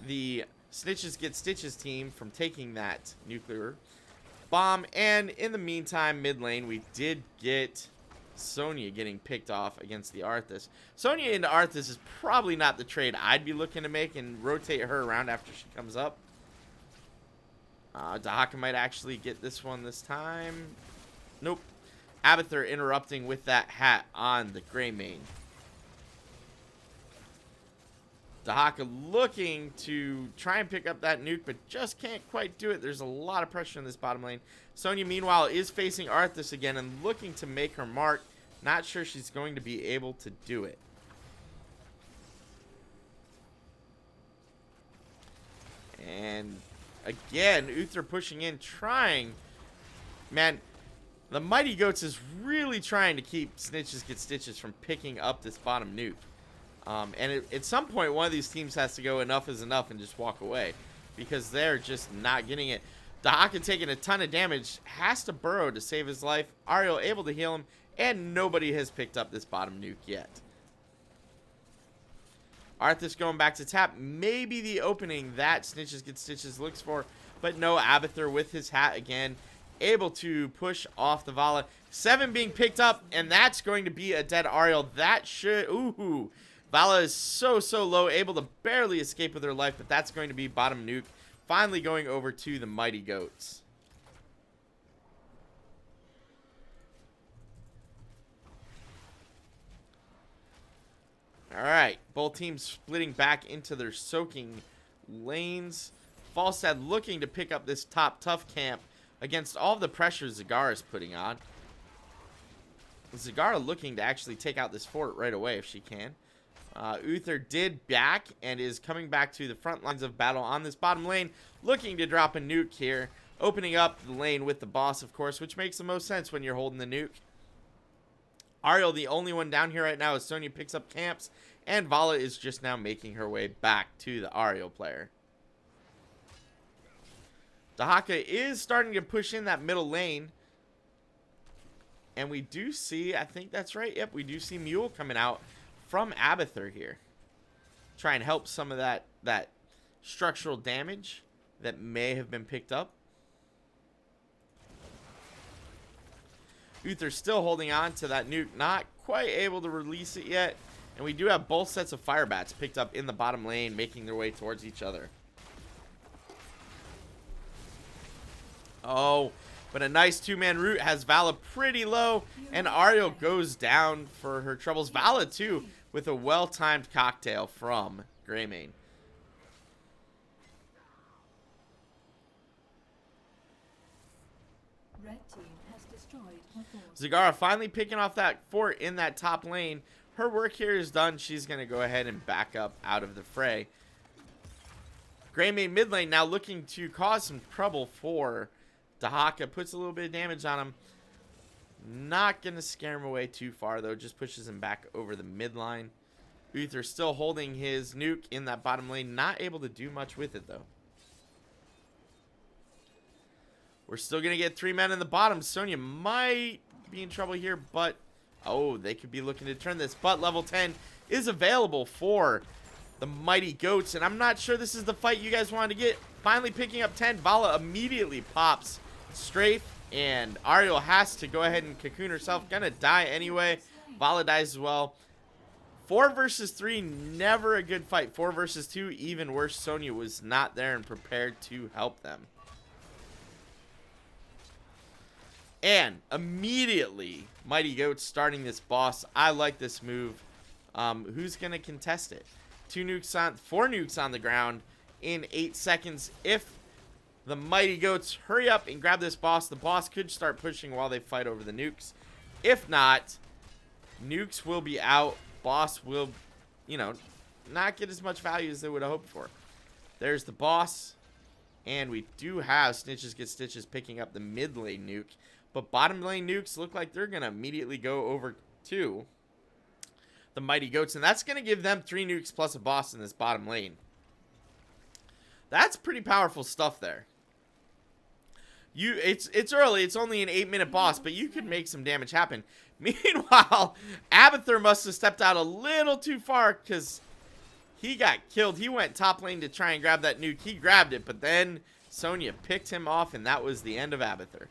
the Snitches Get Stitches team from taking that nuclear bomb. And in the meantime, mid lane, we did get Sonya getting picked off against the Arthas. Sonya into Arthas is probably not the trade I'd be looking to make and rotate her around after she comes up. Dahaka might actually get this one this time. Nope. Abathur interrupting with that hat on the Greymane. Dahaka looking to try and pick up that nuke, but just can't quite do it. There's a lot of pressure in this bottom lane. Sonya, meanwhile, is facing Arthas again and looking to make her mark. Not sure she's going to be able to do it. And again, Uther pushing in, trying. Man, the Mighty Goats is really trying to keep Snitches Get Stitches from picking up this bottom nuke. And at some point, one of these teams has to go enough is enough and just walk away, because they're just not getting it. Dahaka taking a ton of damage, has to burrow to save his life. Ariel able to heal him, and nobody has picked up this bottom nuke yet. Arthas going back to tap. Maybe the opening that Snitches Get Stitches looks for, but no, Abathur with his hat again, able to push off the Vala. 7 being picked up, and that's going to be a dead Ariel. That should... Ooh. Vala is so low, able to barely escape with her life, but that's going to be bottom nuke. Finally going over to the Mighty Goats. Alright, both teams splitting back into their soaking lanes. Falstad looking to pick up this top tough camp against all the pressure Zagara is putting on. Zagara looking to actually take out this fort right away if she can. Uther did back and is coming back to the front lines of battle on this bottom lane, looking to drop a nuke here, opening up the lane with the boss, of course, which makes the most sense when you're holding the nuke. Ariel, the only one down here right now, as Sonya picks up camps, and Vala is just now making her way back to the Ariel player. Dahaka is starting to push in that middle lane, and we do see, I think that's right, yep, we do see Mule coming out from Abathur here. Try and help some of that structural damage that may have been picked up. Uther still holding on to that nuke, not quite able to release it yet. And we do have both sets of fire bats picked up in the bottom lane, making their way towards each other. Oh, but a nice two-man route has Vala pretty low, and Ariel goes down for her troubles. Vala, too, with a well-timed cocktail from Greymane. Red team has destroyed a fort. Zagara finally picking off that fort in that top lane. Her work here is done. She's going to go ahead and back up out of the fray. Greymane mid lane now looking to cause some trouble for Dahaka. Puts a little bit of damage on him. Not going to scare him away too far, though. Just pushes him back over the mid line. Uther still holding his nuke in that bottom lane. Not able to do much with it, though. We're still going to get 3 men in the bottom. Sonya might be in trouble here, but... Oh, they could be looking to turn this. But level 10 is available for the Mighty Goats. And I'm not sure this is the fight you guys wanted to get. Finally picking up 10. Vala immediately pops strafe. And Ariel has to go ahead and cocoon herself. Gonna die anyway. Vala dies as well. 4 versus 3, never a good fight. 4 versus 2, even worse. Sonya was not there and prepared to help them. And immediately, Mighty Goats starting this boss. I like this move. Who's going to contest it? 4 nukes on the ground in 8 seconds. If the Mighty Goats hurry up and grab this boss, the boss could start pushing while they fight over the nukes. If not, Nukes will be out. Boss will, you know, not get as much value as they would have hoped for. There's the boss. And we do have Snitches Get Stitches picking up the mid lane nuke. But bottom lane nukes look like they're going to immediately go over to the Mighty Goats. And that's going to give them 3 nukes plus a boss in this bottom lane. That's pretty powerful stuff there. It's early. It's only an 8-minute boss, but you could make some damage happen. Meanwhile, Abathur must have stepped out a little too far because he got killed. He went top lane to try and grab that nuke. He grabbed it, but then Sonya picked him off, and that was the end of Abathur.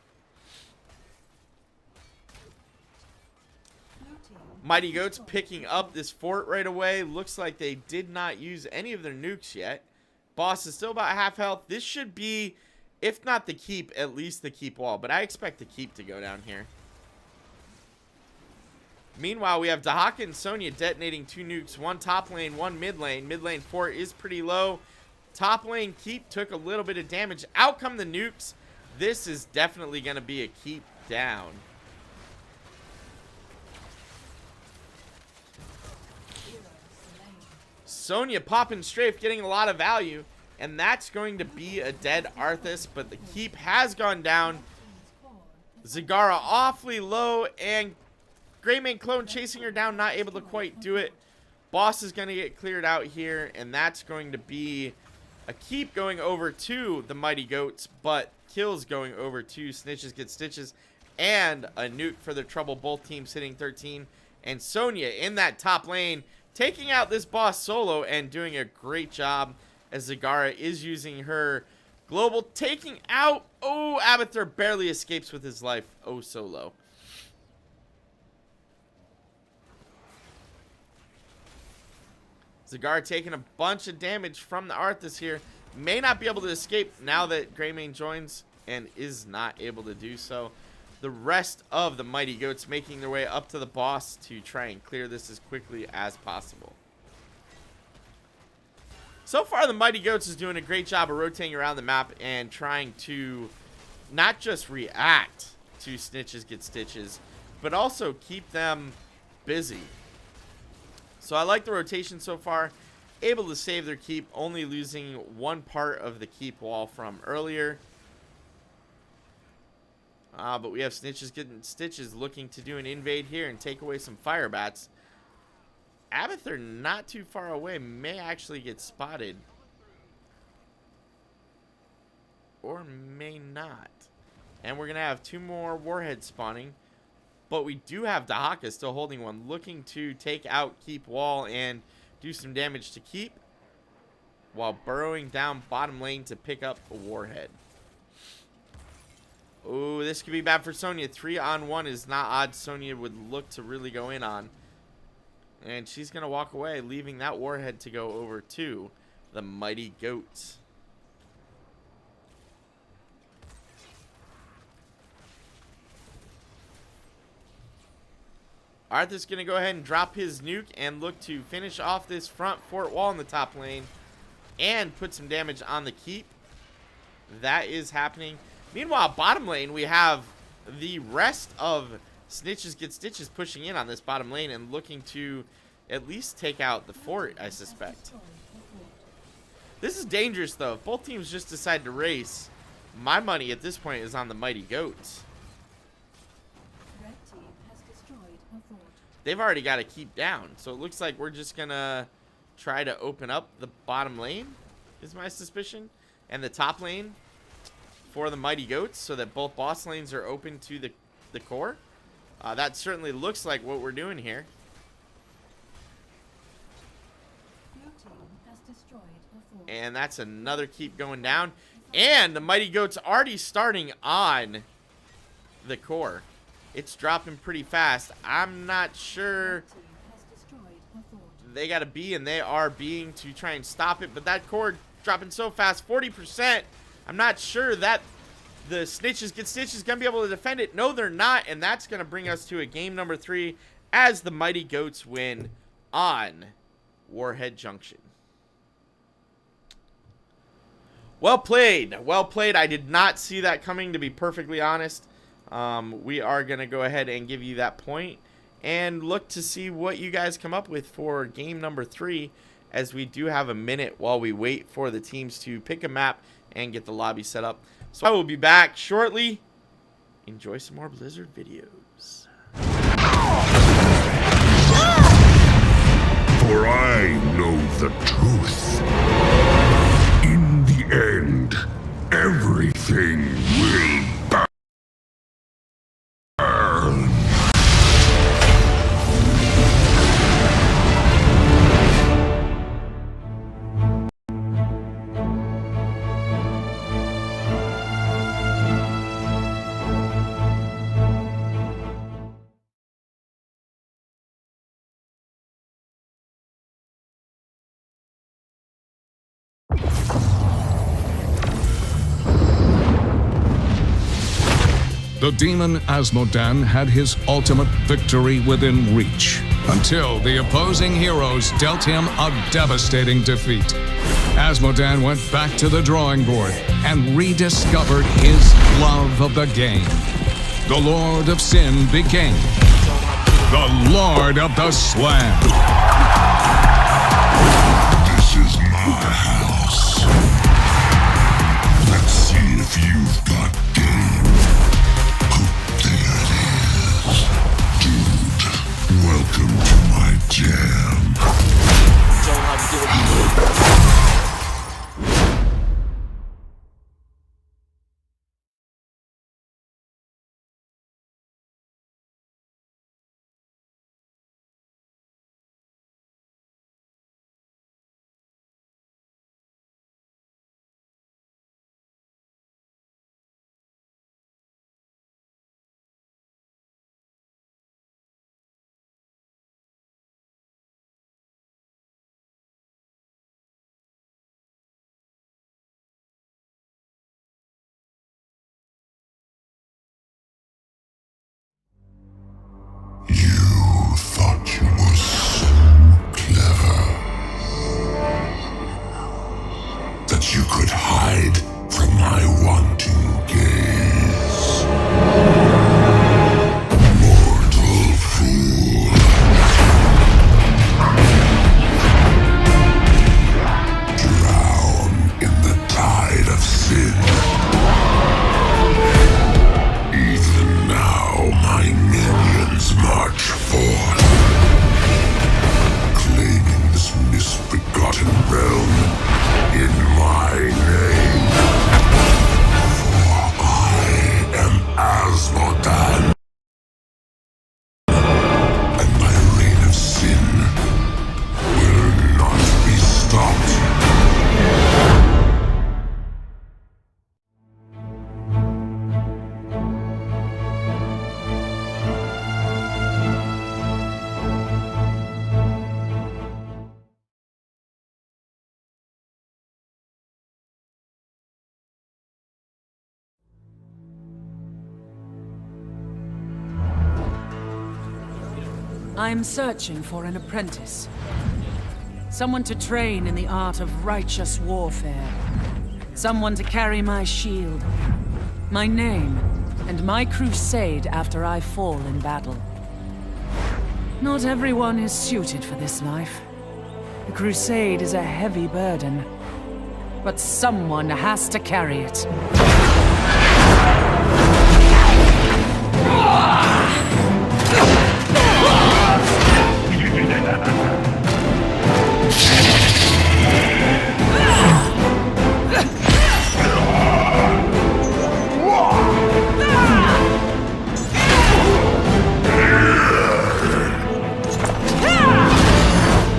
Mighty Goats picking up this fort right away. Looks like they did not use any of their nukes yet. Boss is still about half health. This should be, if not the keep, at least the keep wall. But I expect the keep to go down here. Meanwhile, we have Dahaka and Sonya detonating 2 nukes. 1 top lane, 1 mid lane. Mid lane fort is pretty low. Top lane keep took a little bit of damage. Out come the nukes. This is definitely going to be a keep down. Sonya popping strafe, getting a lot of value. And that's going to be a dead Arthas. But the keep has gone down. Zagara awfully low. And Greymane clone chasing her down. Not able to quite do it. Boss is going to get cleared out here. And that's going to be a keep going over to the Mighty Goats. But kills going over to Snitches Get Stitches. And a nuke for their trouble. Both teams hitting 13. And Sonya in that top lane, taking out this boss solo and doing a great job as Zagara is using her global, taking out, oh, Abathur barely escapes with his life, oh, so low. Zagara taking a bunch of damage from the Arthas here, may not be able to escape now that Greymane joins and is not able to do so. The rest of the Mighty Goats making their way up to the boss to try and clear this as quickly as possible. So far, the Mighty Goats is doing a great job of rotating around the map and trying to not just react to Snitches Get Stitches, but also keep them busy. So I like the rotation so far. Able to save their keep, only losing 1 part of the keep wall from earlier. But we have Snitches Getting Stitches looking to do an invade here and take away some fire bats. Abathur not too far away, may actually get spotted. Or may not. And we're going to have 2 more warheads spawning. But we do have Dahaka still holding one, looking to take out keep wall and do some damage to keep, while burrowing down bottom lane to pick up a warhead. Oh, this could be bad for Sonya. 3-on-1 is not odds Sonya would look to really go in on. And she's going to walk away, leaving that warhead to go over to the Mighty Goats. Arthur's going to go ahead and drop his nuke and look to finish off this front fort wall in the top lane and put some damage on the keep. That is happening. Meanwhile, bottom lane, we have the rest of Snitches Get Stitches pushing in on this bottom lane and looking to at least take out the fort, I suspect. This is dangerous, though. If both teams just decide to race, my money at this point is on the Mighty Goats. Red team has destroyed a fort. They've already got to keep down, so it looks like we're just going to try to open up the bottom lane, is my suspicion, and the top lane for the Mighty Goats, so that both boss lanes are open to the core. That certainly looks like what we're doing here. Blue team has destroyed a fort. And that's another keep going down. And the Mighty Goats already starting on the core. It's dropping pretty fast. I'm not sure. Red team has destroyed a fort. They got a B, and they are being to try and stop it. But that core dropping so fast, 40%. I'm not sure that the Snitches Get Stitches going to be able to defend it. No, they're not. And that's going to bring us to a game number 3 as the Mighty Goats win on Warhead Junction. Well played. Well played. I did not see that coming, to be perfectly honest. We are going to go ahead and give you that point. and look to see what you guys come up with for game number 3, as we do have a minute while we wait for the teams to pick a map and get the lobby set up. So I will be back shortly. Enjoy some more Blizzard videos. For I know the truth. In the end, everything will burn. The demon Asmodan had his ultimate victory within reach, until the opposing heroes dealt him a devastating defeat. Asmodan went back to the drawing board and rediscovered his love of the game. The Lord of Sin became the Lord of the Slam. This is my house. Let's see if you've got game. Oh, there it is. Dude, welcome to my jam. You thought you were so clever that you could hide from my wanting gaze. Mortal fool. Drown in the tide of sin. Even now, my minions march forth, claiming this misbegotten realm in my name. For I am Asmodan, and my reign of sin will not be stopped. I'm searching for an apprentice. Someone to train in the art of righteous warfare. Someone to carry my shield, my name, and my crusade after I fall in battle. Not everyone is suited for this life. The crusade is a heavy burden, but someone has to carry it.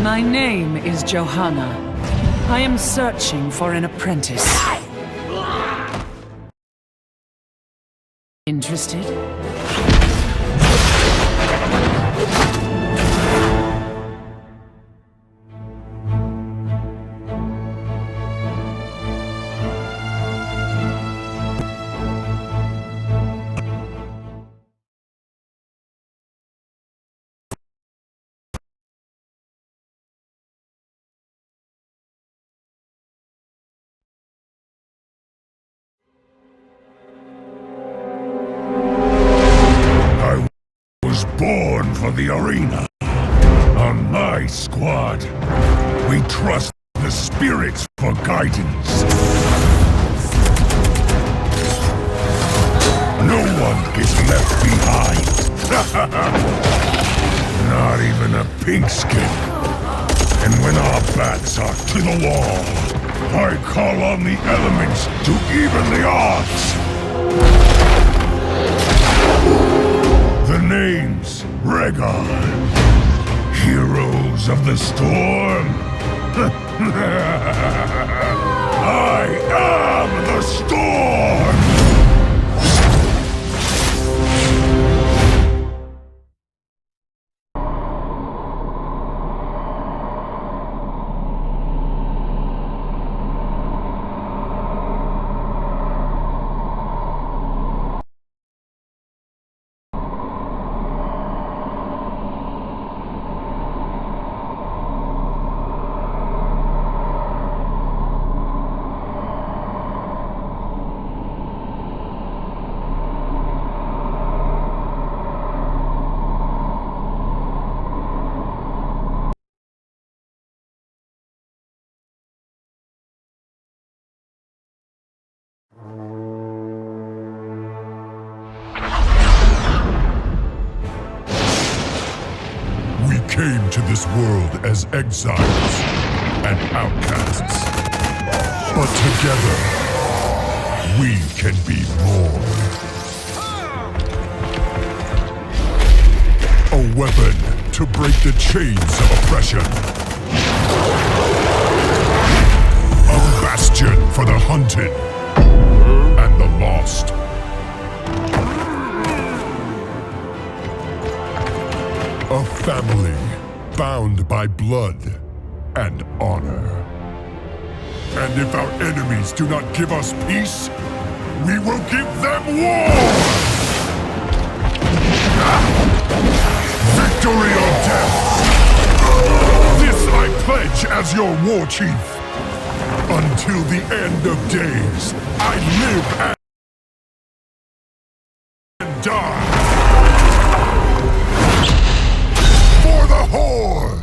My name is Johanna. I am searching for an apprentice. Interested? the arena. On my squad, we trust the spirits for guidance. No one is left behind. Not even a pink skin. And when our backs are to the wall, I call on the elements to even the odds. The name's Rhaegar. Heroes of the Storm. I am the Storm! Came to this world as exiles and outcasts. But together, we can be more. A weapon to break the chains of oppression. A bastion for the hunted and the lost. A family bound by blood and honor. And if our enemies do not give us peace, we will give them war! Victory or death! This I pledge as your war chief. Until the end of days, I live and die. For the Horde!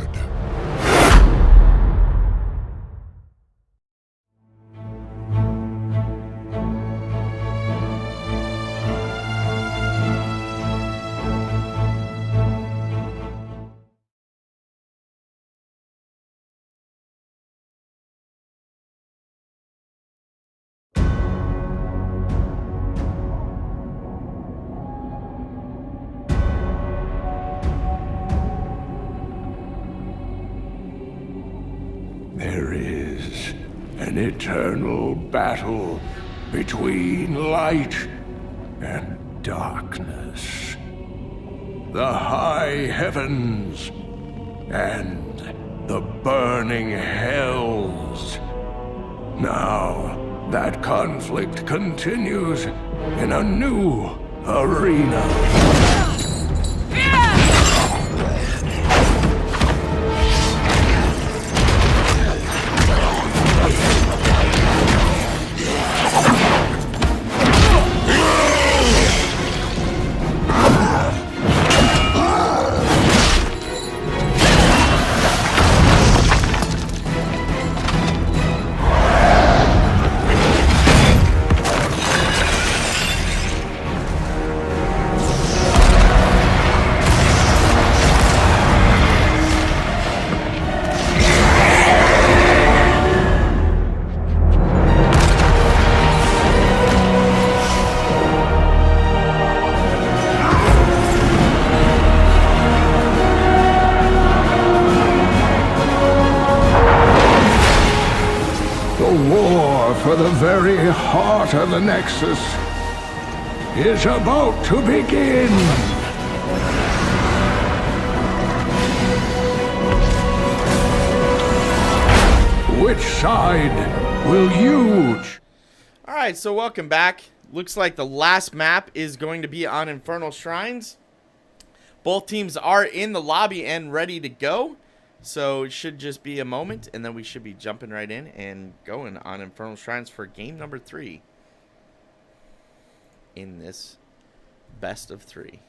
There is an eternal battle between light and darkness. The high heavens and the burning hells. Now, that conflict continues in a new arena. For the very heart of the Nexus is about to begin. Which side will you? All right, so welcome back. Looks like the last map is going to be on Infernal Shrines. Both teams are in the lobby and ready to go. So it should just be a moment, and then we should be jumping right in and going on Infernal Shrines for game number 3 in this best of 3.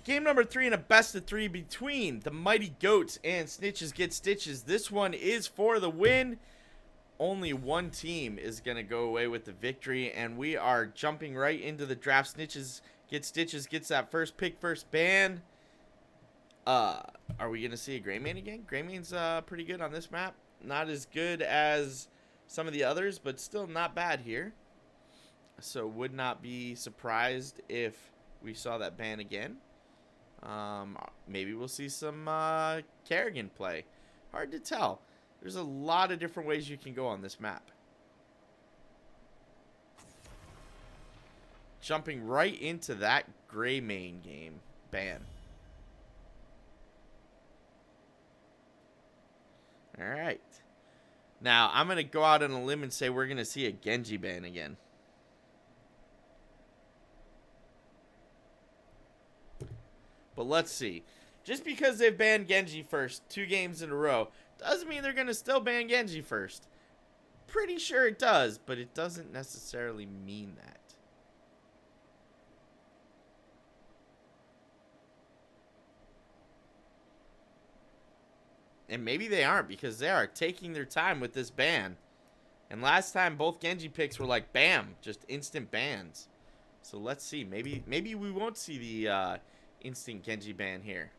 Game number 3 in a best of 3 between the Mighty Goats and Snitches Get Stitches. This one is for the win. Only one team is going to go away with the victory, and we are jumping right into the draft. Snitches Get Stitches gets that first pick, first ban. Are we going to see a Greymane again? Greymane's pretty good on this map. Not as good as some of the others, but still not bad here. So would not be surprised if we saw that ban again. Maybe we'll see some Kerrigan play. Hard to tell. There's a lot of different ways you can go on this map. Jumping right into that Greymane game ban. Alright. Now, I'm going to go out on a limb and say we're going to see a Genji ban again. But let's see. Just because they've banned Genji first 2 games in a row doesn't mean they're going to still ban Genji first. Pretty sure it does, but it doesn't necessarily mean that. And maybe they aren't, because they are taking their time with this ban. And last time both Genji picks were like bam, just instant bans. So let's see. Maybe we won't see the instant Genji ban here.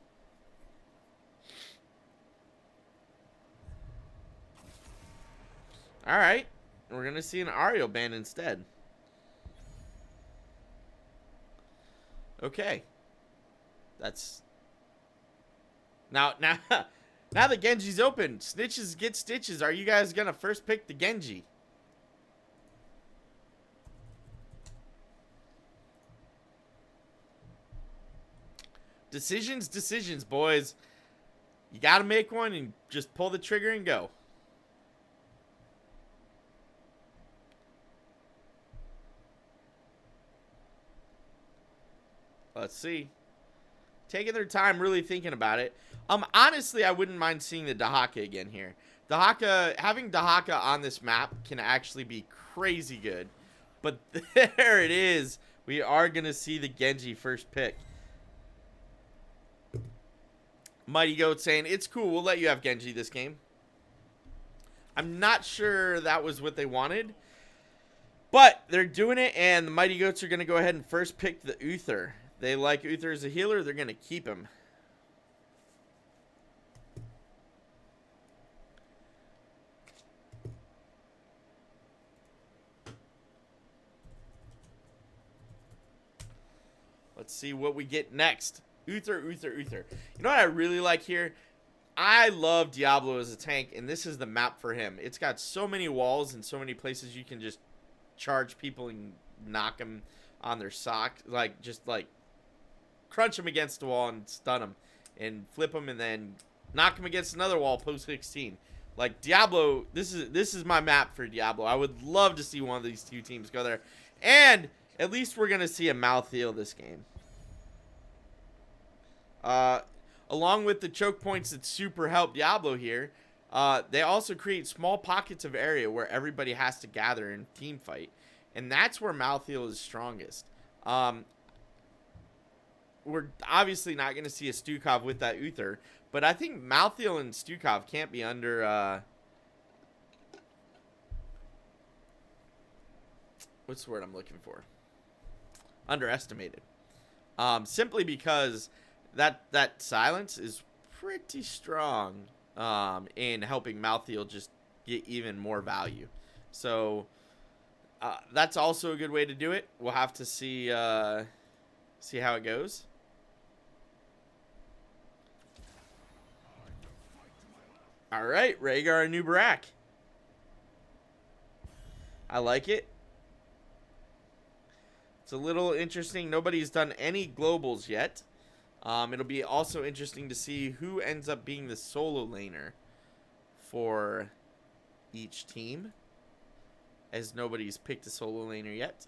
Alright. We're going to see an Ario ban instead. Okay. That's... Now the Genji's open. Snitches Get Stitches. Are you guys going to first pick the Genji? Decisions, boys. You got to make one and just pull the trigger and go. Let's see. Taking their time, really thinking about it. Honestly, I wouldn't mind seeing the Dahaka again here. Having Dahaka on this map can actually be crazy good. But there it is. We are going to see the Genji first pick. Mighty Goat saying, it's cool, we'll let you have Genji this game. I'm not sure that was what they wanted. But they're doing it, and the Mighty Goats are going to go ahead and first pick the Uther. They like Uther as a healer, they're going to keep him. Let's see what we get next. Uther. You know what I really like here? I love Diablo as a tank, and this is the map for him. It's got so many walls and so many places you can just charge people and knock them on their sock. Just crunch them against the wall and stun them. And flip them and then knock them against another wall post 16. Like, Diablo, this is my map for Diablo. I would love to see one of these 2 teams go there. And at least we're going to see a mouth heal this game. Along with the choke points that super help Diablo here, they also create small pockets of area where everybody has to gather and team fight. And that's where Malthael is strongest. We're obviously not going to see a Stukov with that Uther, but I think Malthael and Stukov can't be under... what's the word I'm looking for? Underestimated. Simply because... That silence is pretty strong in helping Malthael just get even more value. So that's also a good way to do it. We'll have to see how it goes. All right, Rhaegar and New Barak. I like it. It's a little interesting. Nobody's done any globals yet. It'll be also interesting to see who ends up being the solo laner for each team, as nobody's picked a solo laner yet.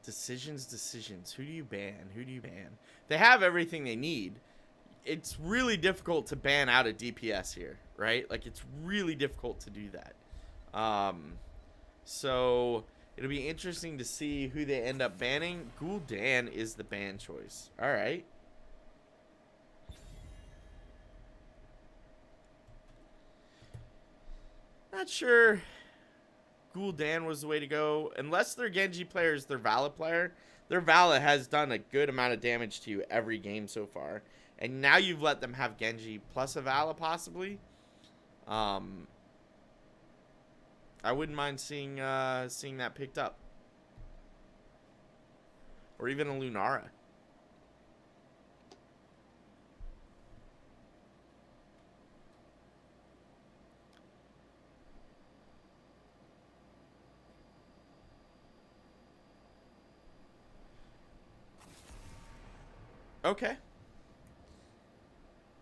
Decisions. Who do you ban? Who do you ban? They have everything they need. It's really difficult to ban out a DPS here, right? Like, it's really difficult to do that. So it'll be interesting to see who they end up banning. Gul'dan is the ban choice. All right. Not sure Gul'dan was the way to go. Unless they're Genji players, they're Vala player. Their Vala has done a good amount of damage to you every game so far. And now you've let them have Genji plus a Vala possibly. I wouldn't mind seeing that picked up. Or even a Lunara. Okay.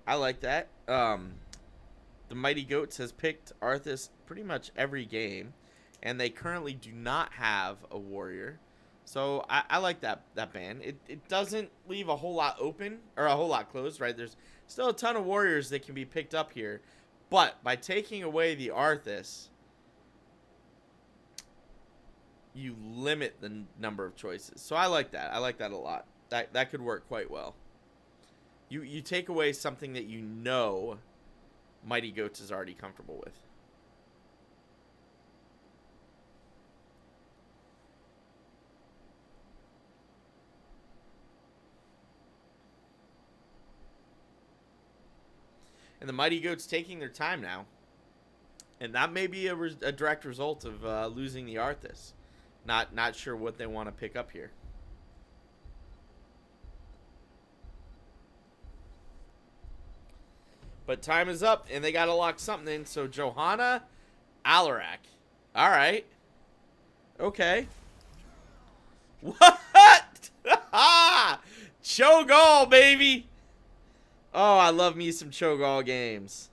I like that. The Mighty Goats has picked Arthas pretty much every game, and they currently do not have a warrior. So I like that ban. It doesn't leave a whole lot open, or a whole lot closed, right? There's still a ton of warriors that can be picked up here. But by taking away the Arthas, you limit the number of choices. So I like that. I like that a lot. That could work quite well. You take away something that you know Mighty Goats is already comfortable with. And the Mighty Goats taking their time now. And that may be a direct result of losing the Arthas. Not sure what they want to pick up here. But time is up, and they got to lock something in. So, Johanna, Alarak. All right. Okay. What? Cho'Gall, baby. Oh, I love me some Cho'Gall games.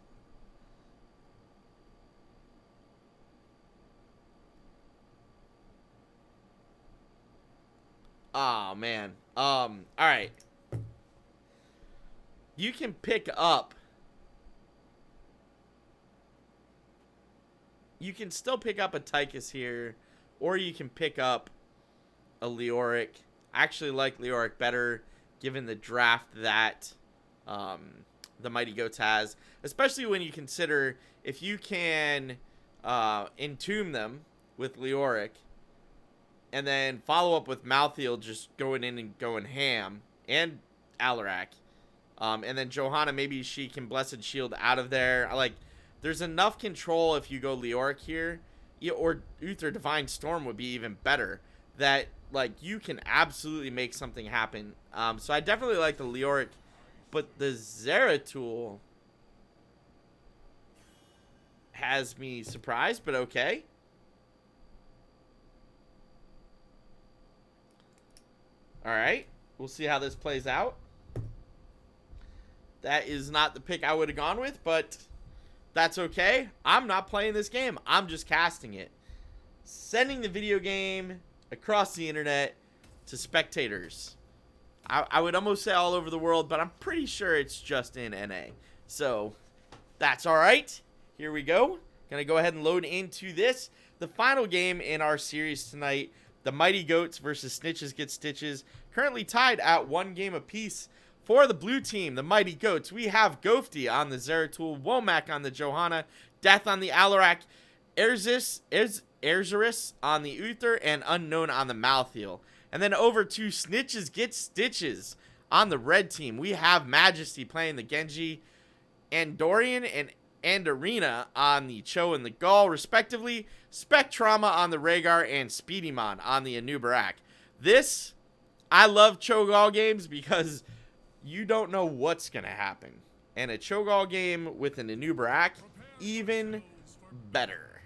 Oh, man. All right. You can pick up. You can still pick up a Tychus here, or you can pick up a Leoric. I actually like Leoric better, given the draft that the Mighty Goats has, especially when you consider if you can entomb them with Leoric, and then follow up with Malthael just going in and going ham, and Alarak, and then Johanna, maybe she can Blessed Shield out of there. There's enough control if you go Leoric here, or Uther Divine Storm would be even better, that you can absolutely make something happen. So I definitely like the Leoric, but the Zeratul has me surprised, but okay. All right, we'll see how this plays out. That is not the pick I would have gone with, but that's okay. I'm not playing this game. I'm just casting it. Sending the video game across the internet to spectators. I would almost say all over the world, but I'm pretty sure it's just in NA. So, that's all right. Here we go. Gonna go ahead and load into this. The final game in our series tonight. The Mighty Goats versus Snitches Get Stitches. Currently tied at 1 game apiece. For the blue team, the Mighty Goats, we have Gofty on the Zeratul, Womack on the Johanna, Death on the Alarak, Erzuris on the Uther, and Unknown on the Malthael. And then over to Snitches Get Stitches on the red team. We have Majesty playing the Genji, Andorian and Andarina on the Cho and the Gaul, respectively, Spectrama on the Rhaegar, and Speedymon on the Anubarak. I love Cho'Gall games because you don't know what's going to happen. And a Cho'Gall game with an Anubarak, even better.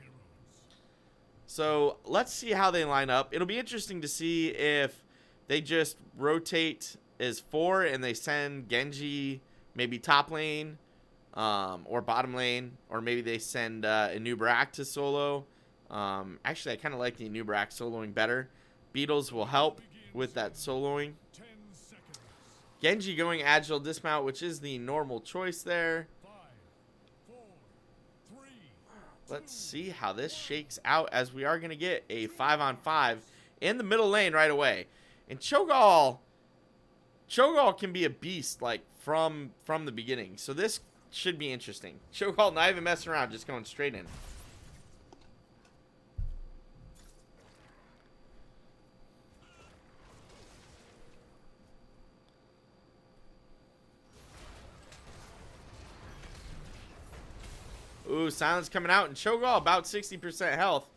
So let's see how they line up. It'll be interesting to see if they just rotate as 4 and they send Genji maybe top lane or bottom lane. Or maybe they send Anubarak to solo. Actually, I kind of like the Anubarak soloing better. Beetles will help. with that soloing. Genji going agile dismount, which is the normal choice there. Let's see how this shakes out, as we are going to get a 5-on-5 in the middle lane right away. And Cho'Gall can be a beast, like, from the beginning. So this should be interesting. Cho'Gall not even messing around, just going straight in. Ooh, silence coming out, and Cho'Gall about 60% health,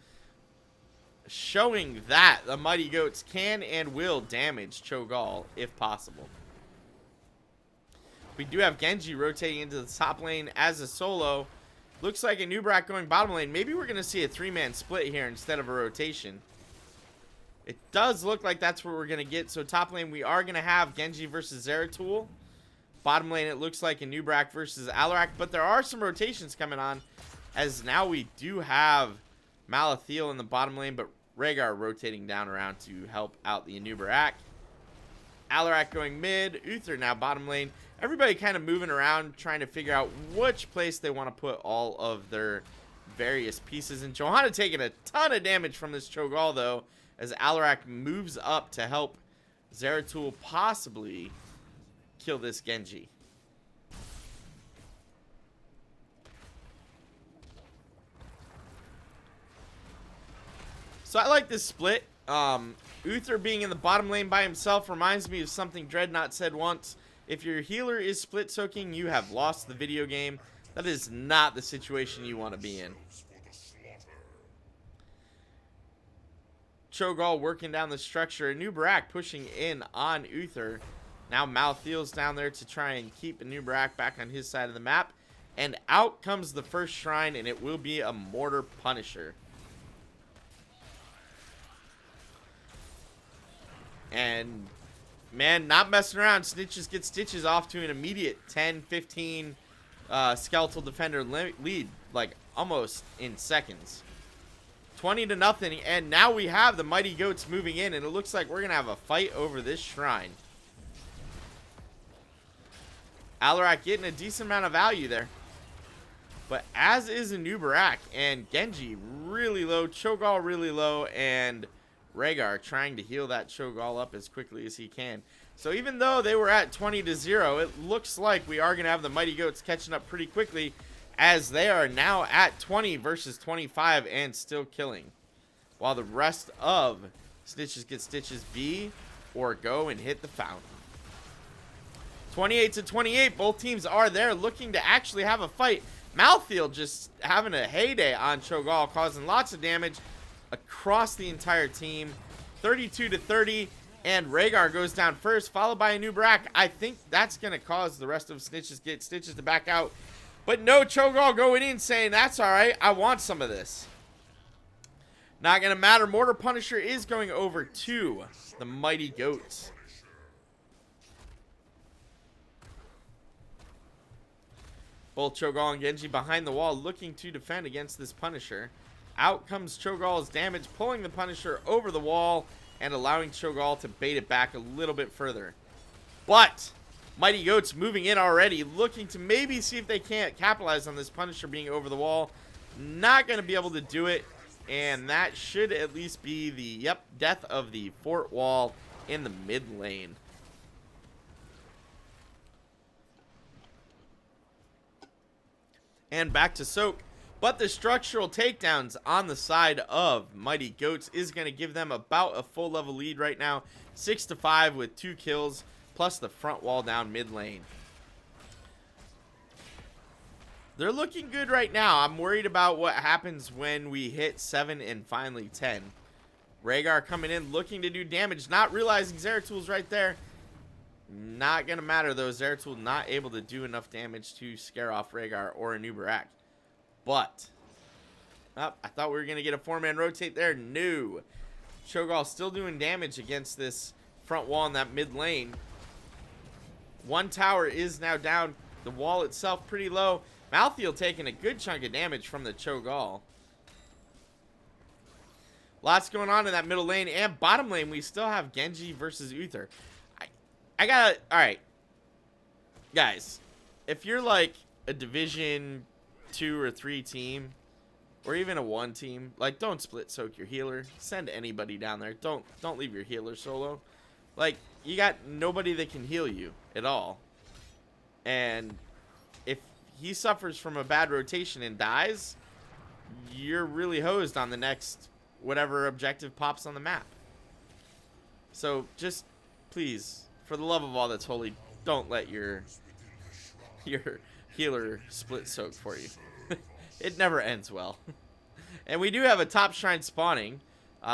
showing that the Mighty Goats can and will damage Cho'Gall if possible. We do have Genji rotating into the top lane as a solo. Looks like a Nubrak going bottom lane. Maybe we're going to see a 3-man split here instead of a rotation. It does look like that's what we're going to get. So top lane, we are going to have Genji versus Zeratul. Bottom lane, it looks like a Nubrak versus Alarak, but there are some rotations coming on, as now we do have Malathiel in the bottom lane, but Rhaegar rotating down around to help out the Nubrak. Alarak going mid, Uther now bottom lane. Everybody kind of moving around, trying to figure out which place they want to put all of their various pieces. And Johanna taking a ton of damage from this Cho'Gall, though, as Alarak moves up to help Zeratul possibly kill this Genji. So I like this split. Uther being in the bottom lane by himself reminds me of something Dreadnought said once. If your healer is split soaking, you have lost the video game. That is not the situation you want to be in. Cho'Gall working down the structure. Nubrak pushing in on Uther. Now Malthiel's down there to try and keep Nubrak back on his side of the map. And out comes the first shrine, and it will be a Mortar Punisher. And, man, not messing around. Snitches get Stitches off to an immediate 10-15 Skeletal Defender lead. Like, almost in seconds. 20-0, and now we have the Mighty Goats moving in, and it looks like we're going to have a fight over this shrine. Alarak getting a decent amount of value there. But as is a Nubrak, and Genji really low, Cho'Gall really low, and Rhaegar trying to heal that Cho'Gall up as quickly as he can. So even though they were at 20-0, it looks like we are going to have the Mighty Goats catching up pretty quickly, as they are now at 20 versus 25 and still killing. While the rest of Snitches get Stitches be or go and hit the fountain. 28-28, both teams are there looking to actually have a fight. Malthiel just having a heyday on Cho'Gall, causing lots of damage across the entire team. 32-30, and Rhaegar goes down first, followed by a Nubrak. I think that's going to cause the rest of Snitches get Stitches to back out. But no, Cho'Gall going in saying, that's all right, I want some of this. Not going to matter. Mortar Punisher is going over to the Mighty Goats. Both Cho'Gall and Genji behind the wall looking to defend against this Punisher. Out comes Cho'Gall's damage, pulling the Punisher over the wall and allowing Cho'Gall to bait it back a little bit further. But Mighty Goats moving in already, looking to maybe see if they can't capitalize on this Punisher being over the wall. Not going to be able to do it, and that should at least be the, death of the fort wall in the mid lane. And back to Soak. But the structural takedowns on the side of Mighty Goats is going to give them about a full level lead right now. 6-5 with 2 kills, plus the front wall down mid lane. They're looking good right now. I'm worried about what happens when we hit 7 and finally 10. Rhaegar coming in, looking to do damage, not realizing Zeratul's right there. Not going to matter, though. Zeratul not able to do enough damage to scare off Rhaegar or a Nubrak. But, I thought we were going to get a 4-man rotate there. No. Cho'Gall still doing damage against this front wall in that mid lane. One tower is now down. The wall itself pretty low. Malthiel taking a good chunk of damage from the Cho'Gall. Lots going on in that middle lane and bottom lane. We still have Genji versus Uther. I gotta, all right, guys, if you're like a Division 2 or 3 team, or even a 1 team, like, don't split soak your healer. Send anybody down there. Don't leave your healer solo. Like, you got nobody that can heal you at all. And if he suffers from a bad rotation and dies, you're really hosed on the next whatever objective pops on the map. So just please, for the love of all that's holy, don't let your healer split soak for you. It never ends well. And we do have a top shrine spawning.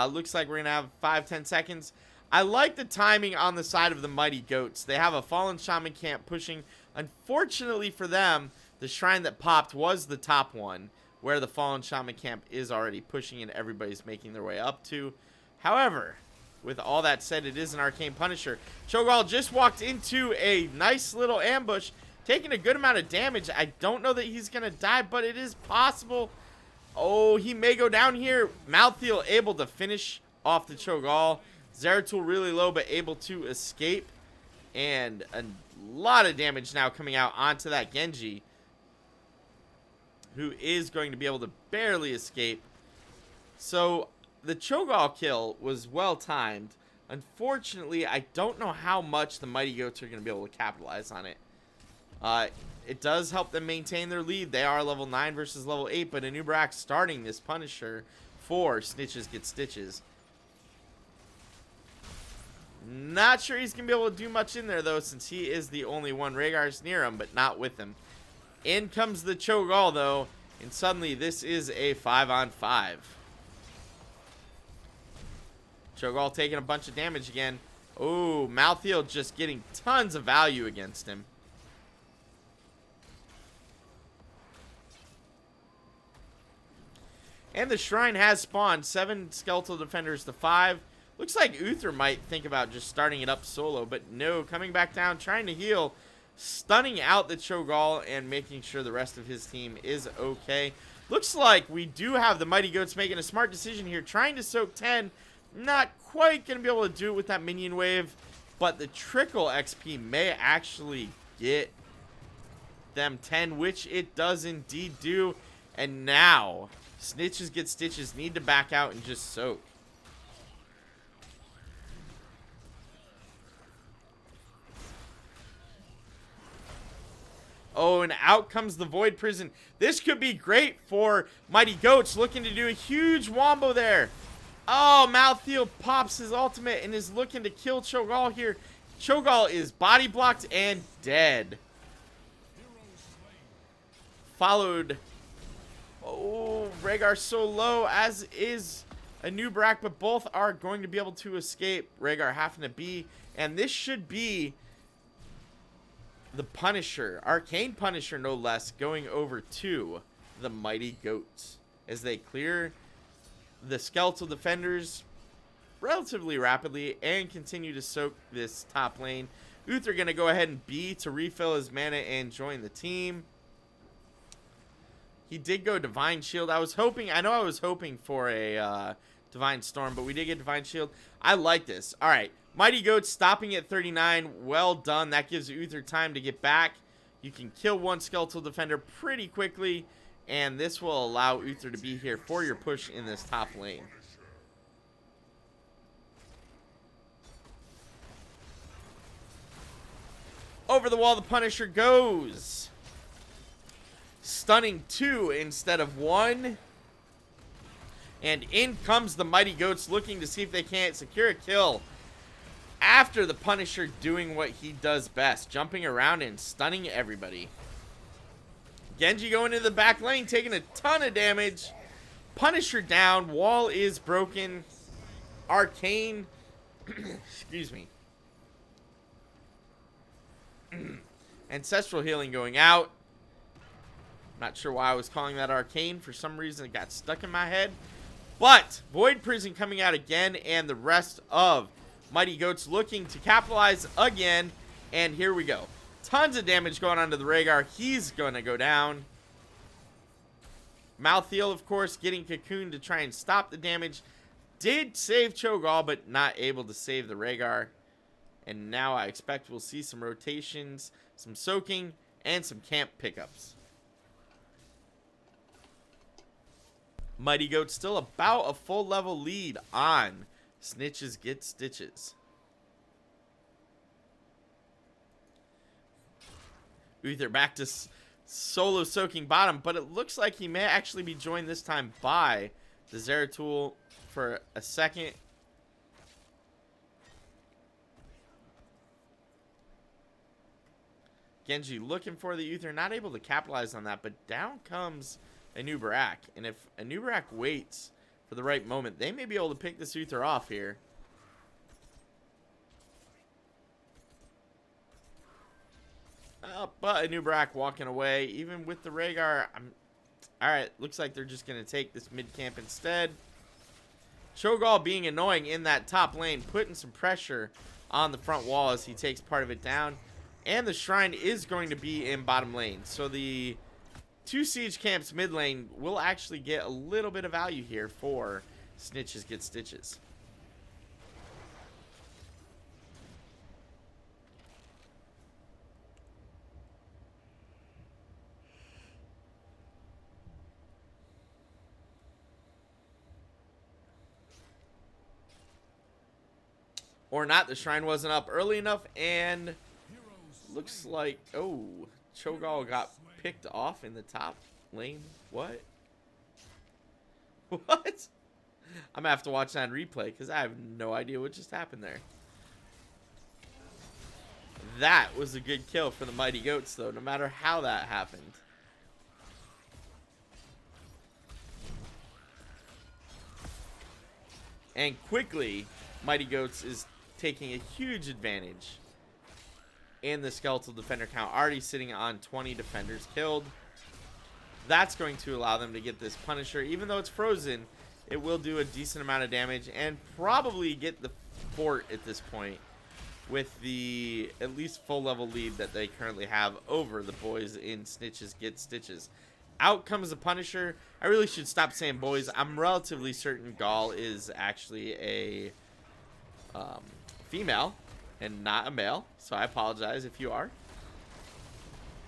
Looks like we're gonna have 5-10 seconds. I like the timing on the side of the Mighty Goats. They have a fallen shaman camp pushing. Unfortunately for them, the shrine that popped was the top one, where the fallen shaman camp is already pushing and everybody's making their way up to. However, with all that said, it is an arcane punisher. Cho'Gall just walked into a nice little ambush, taking a good amount of damage. I don't know that he's gonna die, but it is possible. Oh, he may go down here. Malthael able to finish off the Cho'Gall. Zeratul really low, but able to escape. And a lot of damage now coming out onto that Genji, who is going to be able to barely escape. So the Cho'Gall kill was well timed. Unfortunately, I don't know how much the Mighty Goats are going to be able to capitalize on it. It does help them maintain their lead. They are level 9 versus level 8, but Anub'arak starting this Punisher for Snitches Get Stitches. Not sure he's going to be able to do much in there, though, since he is the only one. Rhaegar's near him, but not with him. In comes the Cho'Gall, though, and suddenly this is a 5-on-5. Cho'Gall taking a bunch of damage again. Oh, Malthael just getting tons of value against him. And the shrine has spawned. 7 skeletal defenders to 5. Looks like Uther might think about just starting it up solo, but no, coming back down, trying to heal, stunning out the Cho'Gall and making sure the rest of his team is okay. Looks like we do have the Mighty Goats making a smart decision here, trying to soak 10. Not quite going to be able to do it with that minion wave, but the trickle XP may actually get them 10, which it does indeed do. And now, Snitches Get Stitches need to back out and just soak. Oh, and out comes the Void Prison. This could be great for Mighty Goats, looking to do a huge wombo there. Oh, Malthael pops his ultimate and is looking to kill Cho'Gall here. Cho'Gall is body blocked and dead. Followed. Oh, Rhaegar so low, as is Anub'arak, but both are going to be able to escape. Rhaegar having to be, and this should be the Punisher, Arcane Punisher no less, going over to the Mighty Goats as they clear the skeletal defenders relatively rapidly and continue to soak this top lane. Uther gonna go ahead and B to refill his mana and join the team. He did go Divine Shield. I was hoping for a Divine Storm, but we did get Divine Shield. I like this. All right, Mighty Goats stopping at 39. Well done. That gives Uther time to get back. You can kill one skeletal defender pretty quickly, and this will allow Uther to be here for your push in this top lane. Over the wall, the Punisher goes. Stunning 2 instead of 1. And in comes the Mighty Goats, looking to see if they can't secure a kill. After the Punisher doing what he does best, jumping around and stunning everybody. Genji going into the back lane, taking a ton of damage. Punisher down, wall is broken. Arcane, excuse me. Ancestral healing going out. Not sure why I was calling that arcane. For some reason it got stuck in my head. But Void Prison coming out again, and the rest of Mighty Goats looking to capitalize again. And here we go. Tons of damage going on to the Rhaegar. He's going to go down. Malthael, of course, getting cocooned to try and stop the damage. Did save Cho'Gall, but not able to save the Rhaegar. And now I expect we'll see some rotations, some soaking, and some camp pickups. Mighty Goat still about a full level lead on Snitches Get Stitches. Uther back to solo soaking bottom, but it looks like he may actually be joined this time by the Zeratul for a second. Genji looking for the Uther, not able to capitalize on that, but down comes Anubarak. And if Anubarak waits for the right moment, they may be able to pick this Uther off here. But Anubarak walking away, even with the Rhaegar. Alright, looks like they're just going to take this mid-camp instead. Cho'Gall being annoying in that top lane, putting some pressure on the front wall as he takes part of it down. And the shrine is going to be in bottom lane. So the two siege camps mid lane will actually get a little bit of value here for Snitches Get Stitches. Or not, the shrine wasn't up early enough, and looks like, oh, Cho'Gall got picked off in the top lane. What? What? I'm gonna have to watch that in replay because I have no idea what just happened there. That was a good kill for the Mighty Goats, though, no matter how that happened. And quickly, Mighty Goats is taking a huge advantage in the skeletal defender count, already sitting on 20 defenders killed. That's going to allow them to get this Punisher. Even though it's frozen, it will do a decent amount of damage and probably get the fort at this point with the at least full level lead that they currently have over the boys in Snitches Get Stitches. Out comes the Punisher. I really should stop saying boys. I'm relatively certain Gall is actually a female and not a male, so I apologize if you are.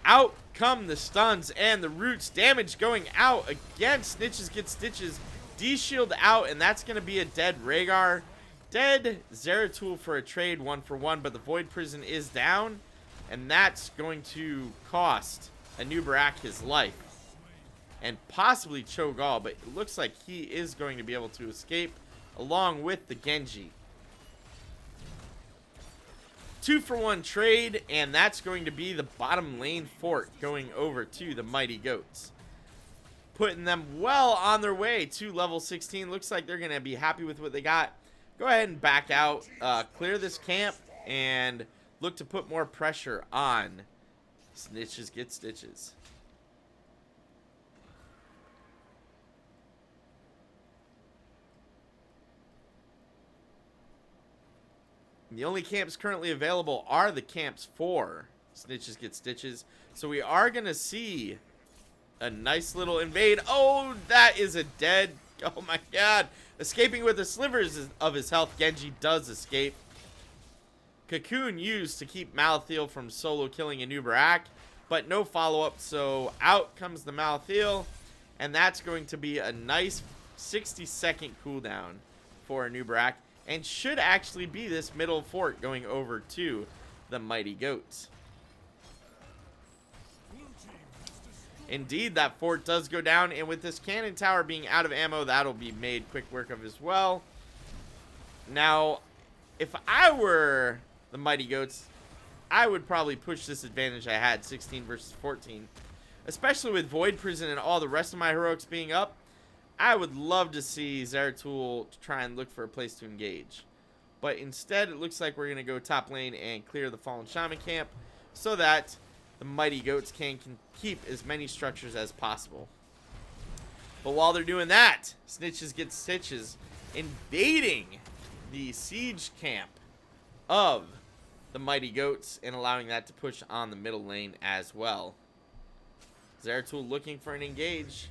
Out come the stuns and the roots. Damage going out again. Snitches Get Stitches. D-shield out, and that's going to be a dead Rhaegar. Dead Zeratul for a trade 1-for-1, but the Void Prison is down, and that's going to cost Anubarak his life. And possibly Cho'Gall, but it looks like he is going to be able to escape along with the Genji. 2-for-1 trade, and that's going to be the bottom lane fort going over to the Mighty Goats. Putting them well on their way to level 16. Looks like they're going to be happy with what they got. Go ahead and back out, clear this camp, and look to put more pressure on Snitches Get Stitches. The only camps currently available are the camps for Snitches Get Stitches. So we are going to see a nice little invade. Oh, that is a dead. Oh my god. Escaping with the slivers of his health. Genji does escape. Cocoon used to keep Malthael from solo killing Anubarak, but no follow-up. So out comes the Malthael. And that's going to be a nice 60-second cooldown for Anubarak. And should actually be this middle fort going over to the Mighty Goats. Indeed, that fort does go down. And with this cannon tower being out of ammo, that'll be made quick work of as well. Now, if I were the Mighty Goats, I would probably push this advantage I had, 16 versus 14. Especially with Void Prison and all the rest of my heroics being up. I would love to see Zeratul try and look for a place to engage. But instead, it looks like we're going to go top lane and clear the Fallen Shaman camp so that the Mighty Goats can keep as many structures as possible. But while they're doing that, Snitches Get Stitches invading the siege camp of the Mighty Goats and allowing that to push on the middle lane as well. Zeratul looking for an engage.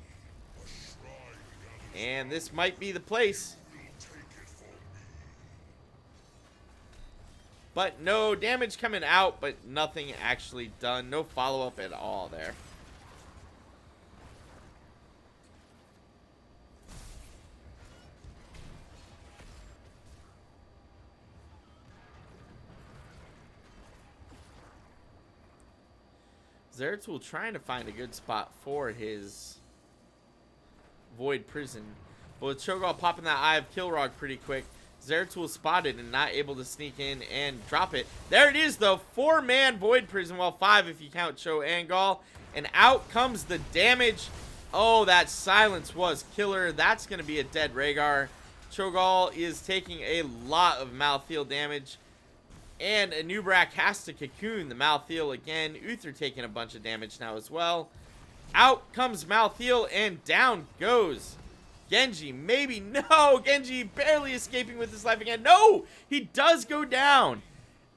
And this might be the place. But no damage coming out, but nothing actually done. No follow-up at all there. Zeratul trying to find a good spot for his Void Prison. But with Cho'Gall popping that Eye of Kilrog pretty quick, Zeratul spotted and not able to sneak in and drop it. There it is, though. 4-man Void Prison. Well, 5 if you count Cho and Gall. And out comes the damage. Oh, that silence was killer. That's going to be a dead Rhaegar. Cho'Gall is taking a lot of Malthael damage. And Anub'arak has to cocoon the Malthael again. Uther taking a bunch of damage now as well. Out comes Malthael and down goes Genji. Maybe. No! Genji barely escaping with his life again. No! He does go down.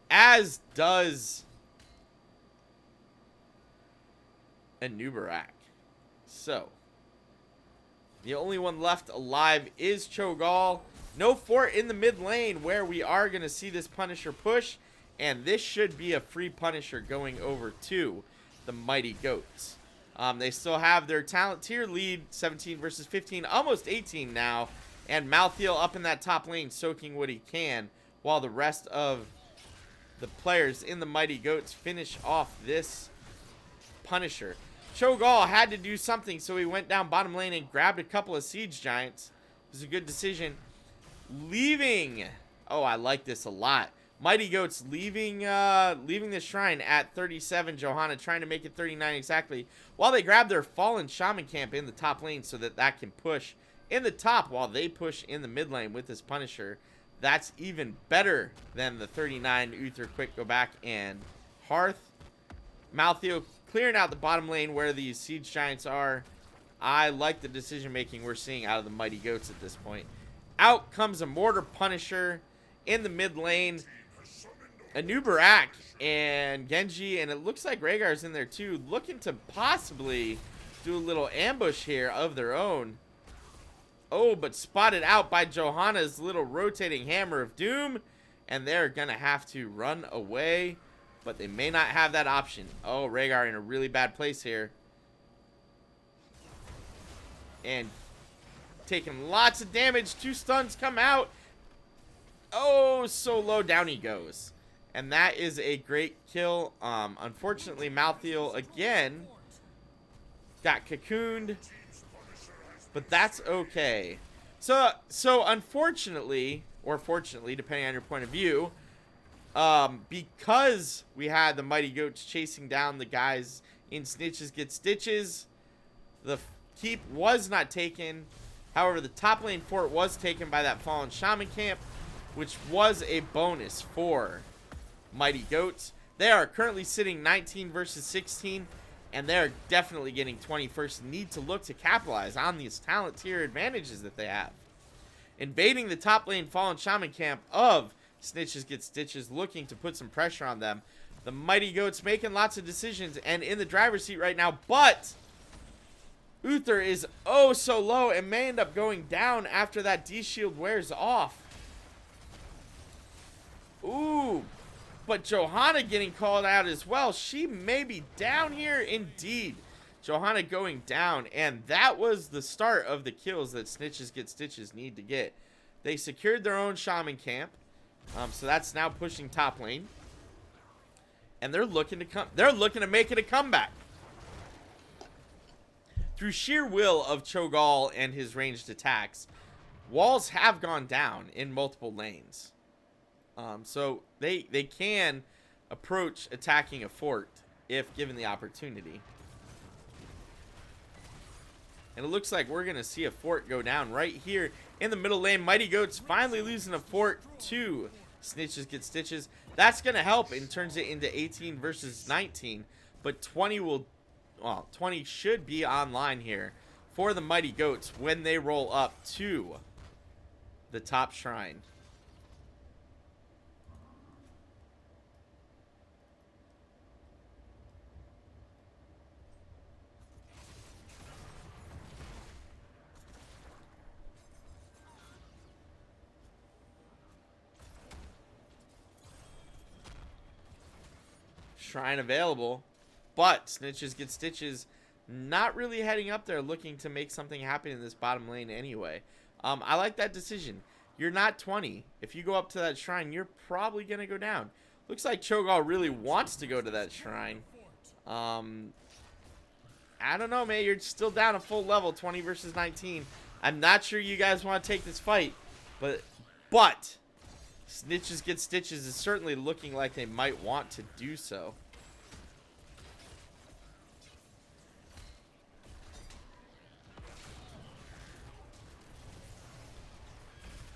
As does Anub'arak. So, the only one left alive is Cho'Gall. No fort in the mid lane where we are going to see this Punisher push. And this should be a free Punisher going over to the Mighty Goats. They still have their talent tier lead, 17 versus 15, almost 18 now. And Malthael up in that top lane soaking what he can while the rest of the players in the Mighty Goats finish off this Punisher. Cho'Gall had to do something, so he went down bottom lane and grabbed a couple of Siege Giants. It was a good decision. Leaving. Oh, I like this a lot. Mighty Goats leaving the shrine at 37. Johanna trying to make it 39 exactly. While they grab their fallen shaman camp in the top lane so that can push in the top while they push in the mid lane with this Punisher. That's even better than the 39 Uther quick go back and Hearth. Malthael clearing out the bottom lane where these Siege Giants are. I like the decision making we're seeing out of the Mighty Goats at this point. Out comes a Mortar Punisher in the mid lane. Anub'arak and Genji, and it looks like Rhaegar's in there too, looking to possibly do a little ambush here of their own. Oh, but spotted out by Johanna's little rotating hammer of doom, and they're gonna have to run away, but they may not have that option. Oh, Rhaegar in a really bad place here. And taking lots of damage. 2 stuns come out. Oh, so low down he goes. And that is a great kill. Unfortunately, Malthael again got cocooned, but that's okay. So unfortunately, or fortunately, depending on your point of view, because we had the Mighty Goats chasing down the guys in Snitches Get Stitches, the keep was not taken. However, the top lane fort was taken by that fallen shaman camp, which was a bonus for Mighty Goats. They are currently sitting 19 versus 16, and they're definitely getting 21st. Need to look to capitalize on these talent tier advantages that they have. Invading the top lane fallen shaman camp of Snitches Get Stitches, looking to put some pressure on them. The Mighty Goats making lots of decisions and in the driver's seat right now, but Uther is oh so low and may end up going down after that D-shield wears off. Ooh, but Johanna getting called out as well. She may be down here indeed. Johanna going down, and that was the start of the kills that Snitches Get Stitches need to get. They secured their own shaman camp, so that's now pushing top lane, and they're looking to make it a comeback. Through sheer will of Cho'Gall and his ranged attacks, walls have gone down in multiple lanes. So they can approach attacking a fort if given the opportunity. And it looks like we're going to see a fort go down right here in the middle lane. Mighty Goats finally losing a fort to Snitches Get Stitches. That's going to help and turns it into 18 versus 19. But 20 should be online here for the Mighty Goats when they roll up to the top shrine. shrine available, but Snitches Get Stitches not really heading up there looking to make something happen in this bottom lane anyway. I like that decision. You're not 20. If you go up to that shrine, you're probably going to go down. Looks like Cho'Gall really wants to go to that shrine. I don't know, man. You're still down a full level, 20 versus 19. I'm not sure you guys want to take this fight, but Snitches Get Stitches is certainly looking like they might want to do so.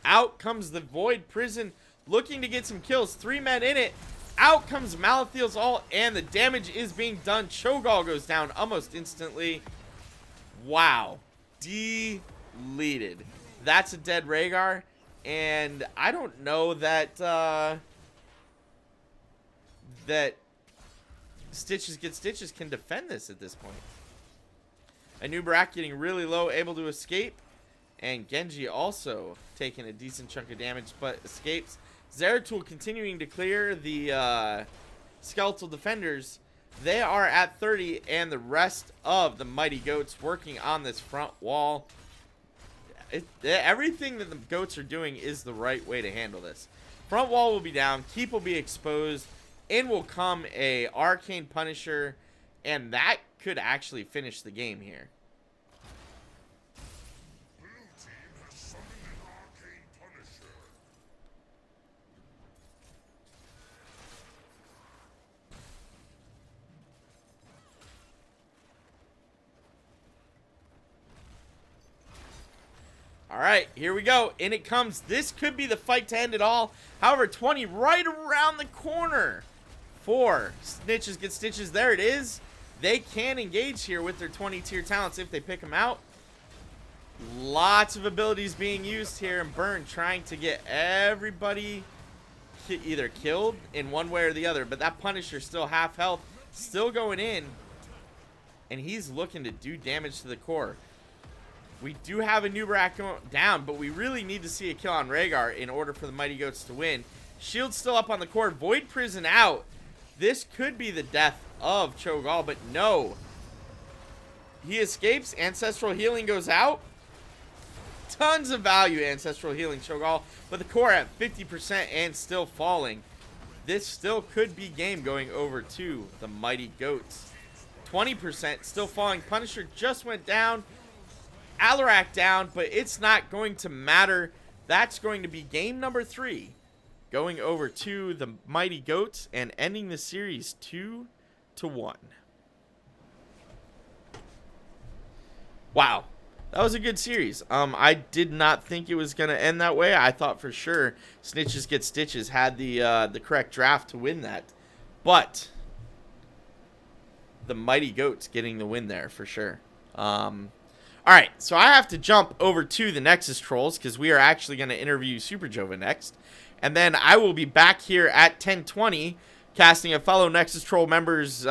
Out comes the Void Prison, looking to get some kills. 3 men in it. Out comes Malathiel's ult, and the damage is being done. Cho'Gall goes down almost instantly. Wow. Deleted. That's a dead Rhaegar, and I don't know that that Stitches Get Stitches can defend this at this point. Anubarak getting really low, able to escape. And Genji also taking a decent chunk of damage, but escapes. Zeratul continuing to clear the skeletal defenders. They are at 30, and the rest of the Mighty Goats working on this front wall. Everything that the Goats are doing is the right way to handle this. Front wall will be down. Keep will be exposed. In will come a Arcane Punisher, and that could actually finish the game here. All right, here we go. In it comes. This could be the fight to end it all. However, 20 right around the corner for Snitches Get Stitches. There it is. They can engage here with their 20 tier talents if they pick them out. Lots of abilities being used here, and Burn trying to get everybody either killed in one way or the other. But that Punisher still half health, still going in, and he's looking to do damage to the core. We do have a Nubarak going down, but we really need to see a kill on Rhaegar in order for the Mighty Goats to win. Shield's still up on the core. Void Prison out. This could be the death of Cho'Gall, but no. He escapes. Ancestral Healing goes out. Tons of value, Ancestral Healing Cho'Gall, but the core at 50% and still falling. This still could be game going over to the Mighty Goats. 20% still falling. Punisher just went down. Alarak down, but it's not going to matter. That's going to be game number 3, going over to the Mighty Goats and ending the series 2-1. Wow, that was a good series. I did not think it was going to end that way. I thought for sure Snitches Get Stitches had the correct draft to win that, but the Mighty Goats getting the win there for sure. Alright, so I have to jump over to the Nexus Trolls because we are actually going to interview Super Jova next. And then I will be back here at 10:20 casting a fellow Nexus Troll members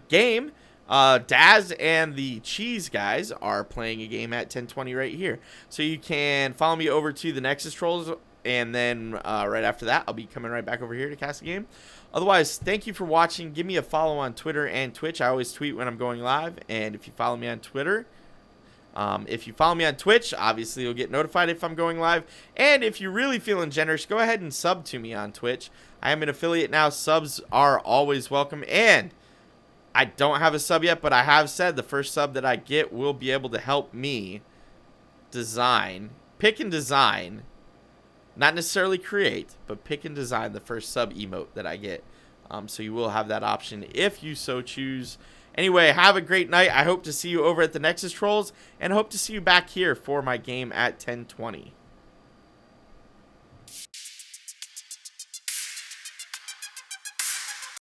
game. Daz and the Cheese guys are playing a game at 10:20 right here. So you can follow me over to the Nexus Trolls, and then right after that, I'll be coming right back over here to cast a game. Otherwise, thank you for watching. Give me a follow on Twitter and Twitch. I always tweet when I'm going live. And if you follow me on Twitter... if you follow me on Twitch, obviously you'll get notified if I'm going live. And if you're really feeling generous, go ahead and sub to me on Twitch. I am an affiliate now. Subs are always welcome. And I don't have a sub yet, but I have said the first sub that I get will be able to help me pick and design, not necessarily create, but pick and design the first sub emote that I get. So you will have that option if you so choose. Anyway, have a great night. I hope to see you over at the Nexus Trolls, and hope to see you back here for my game at 10:20.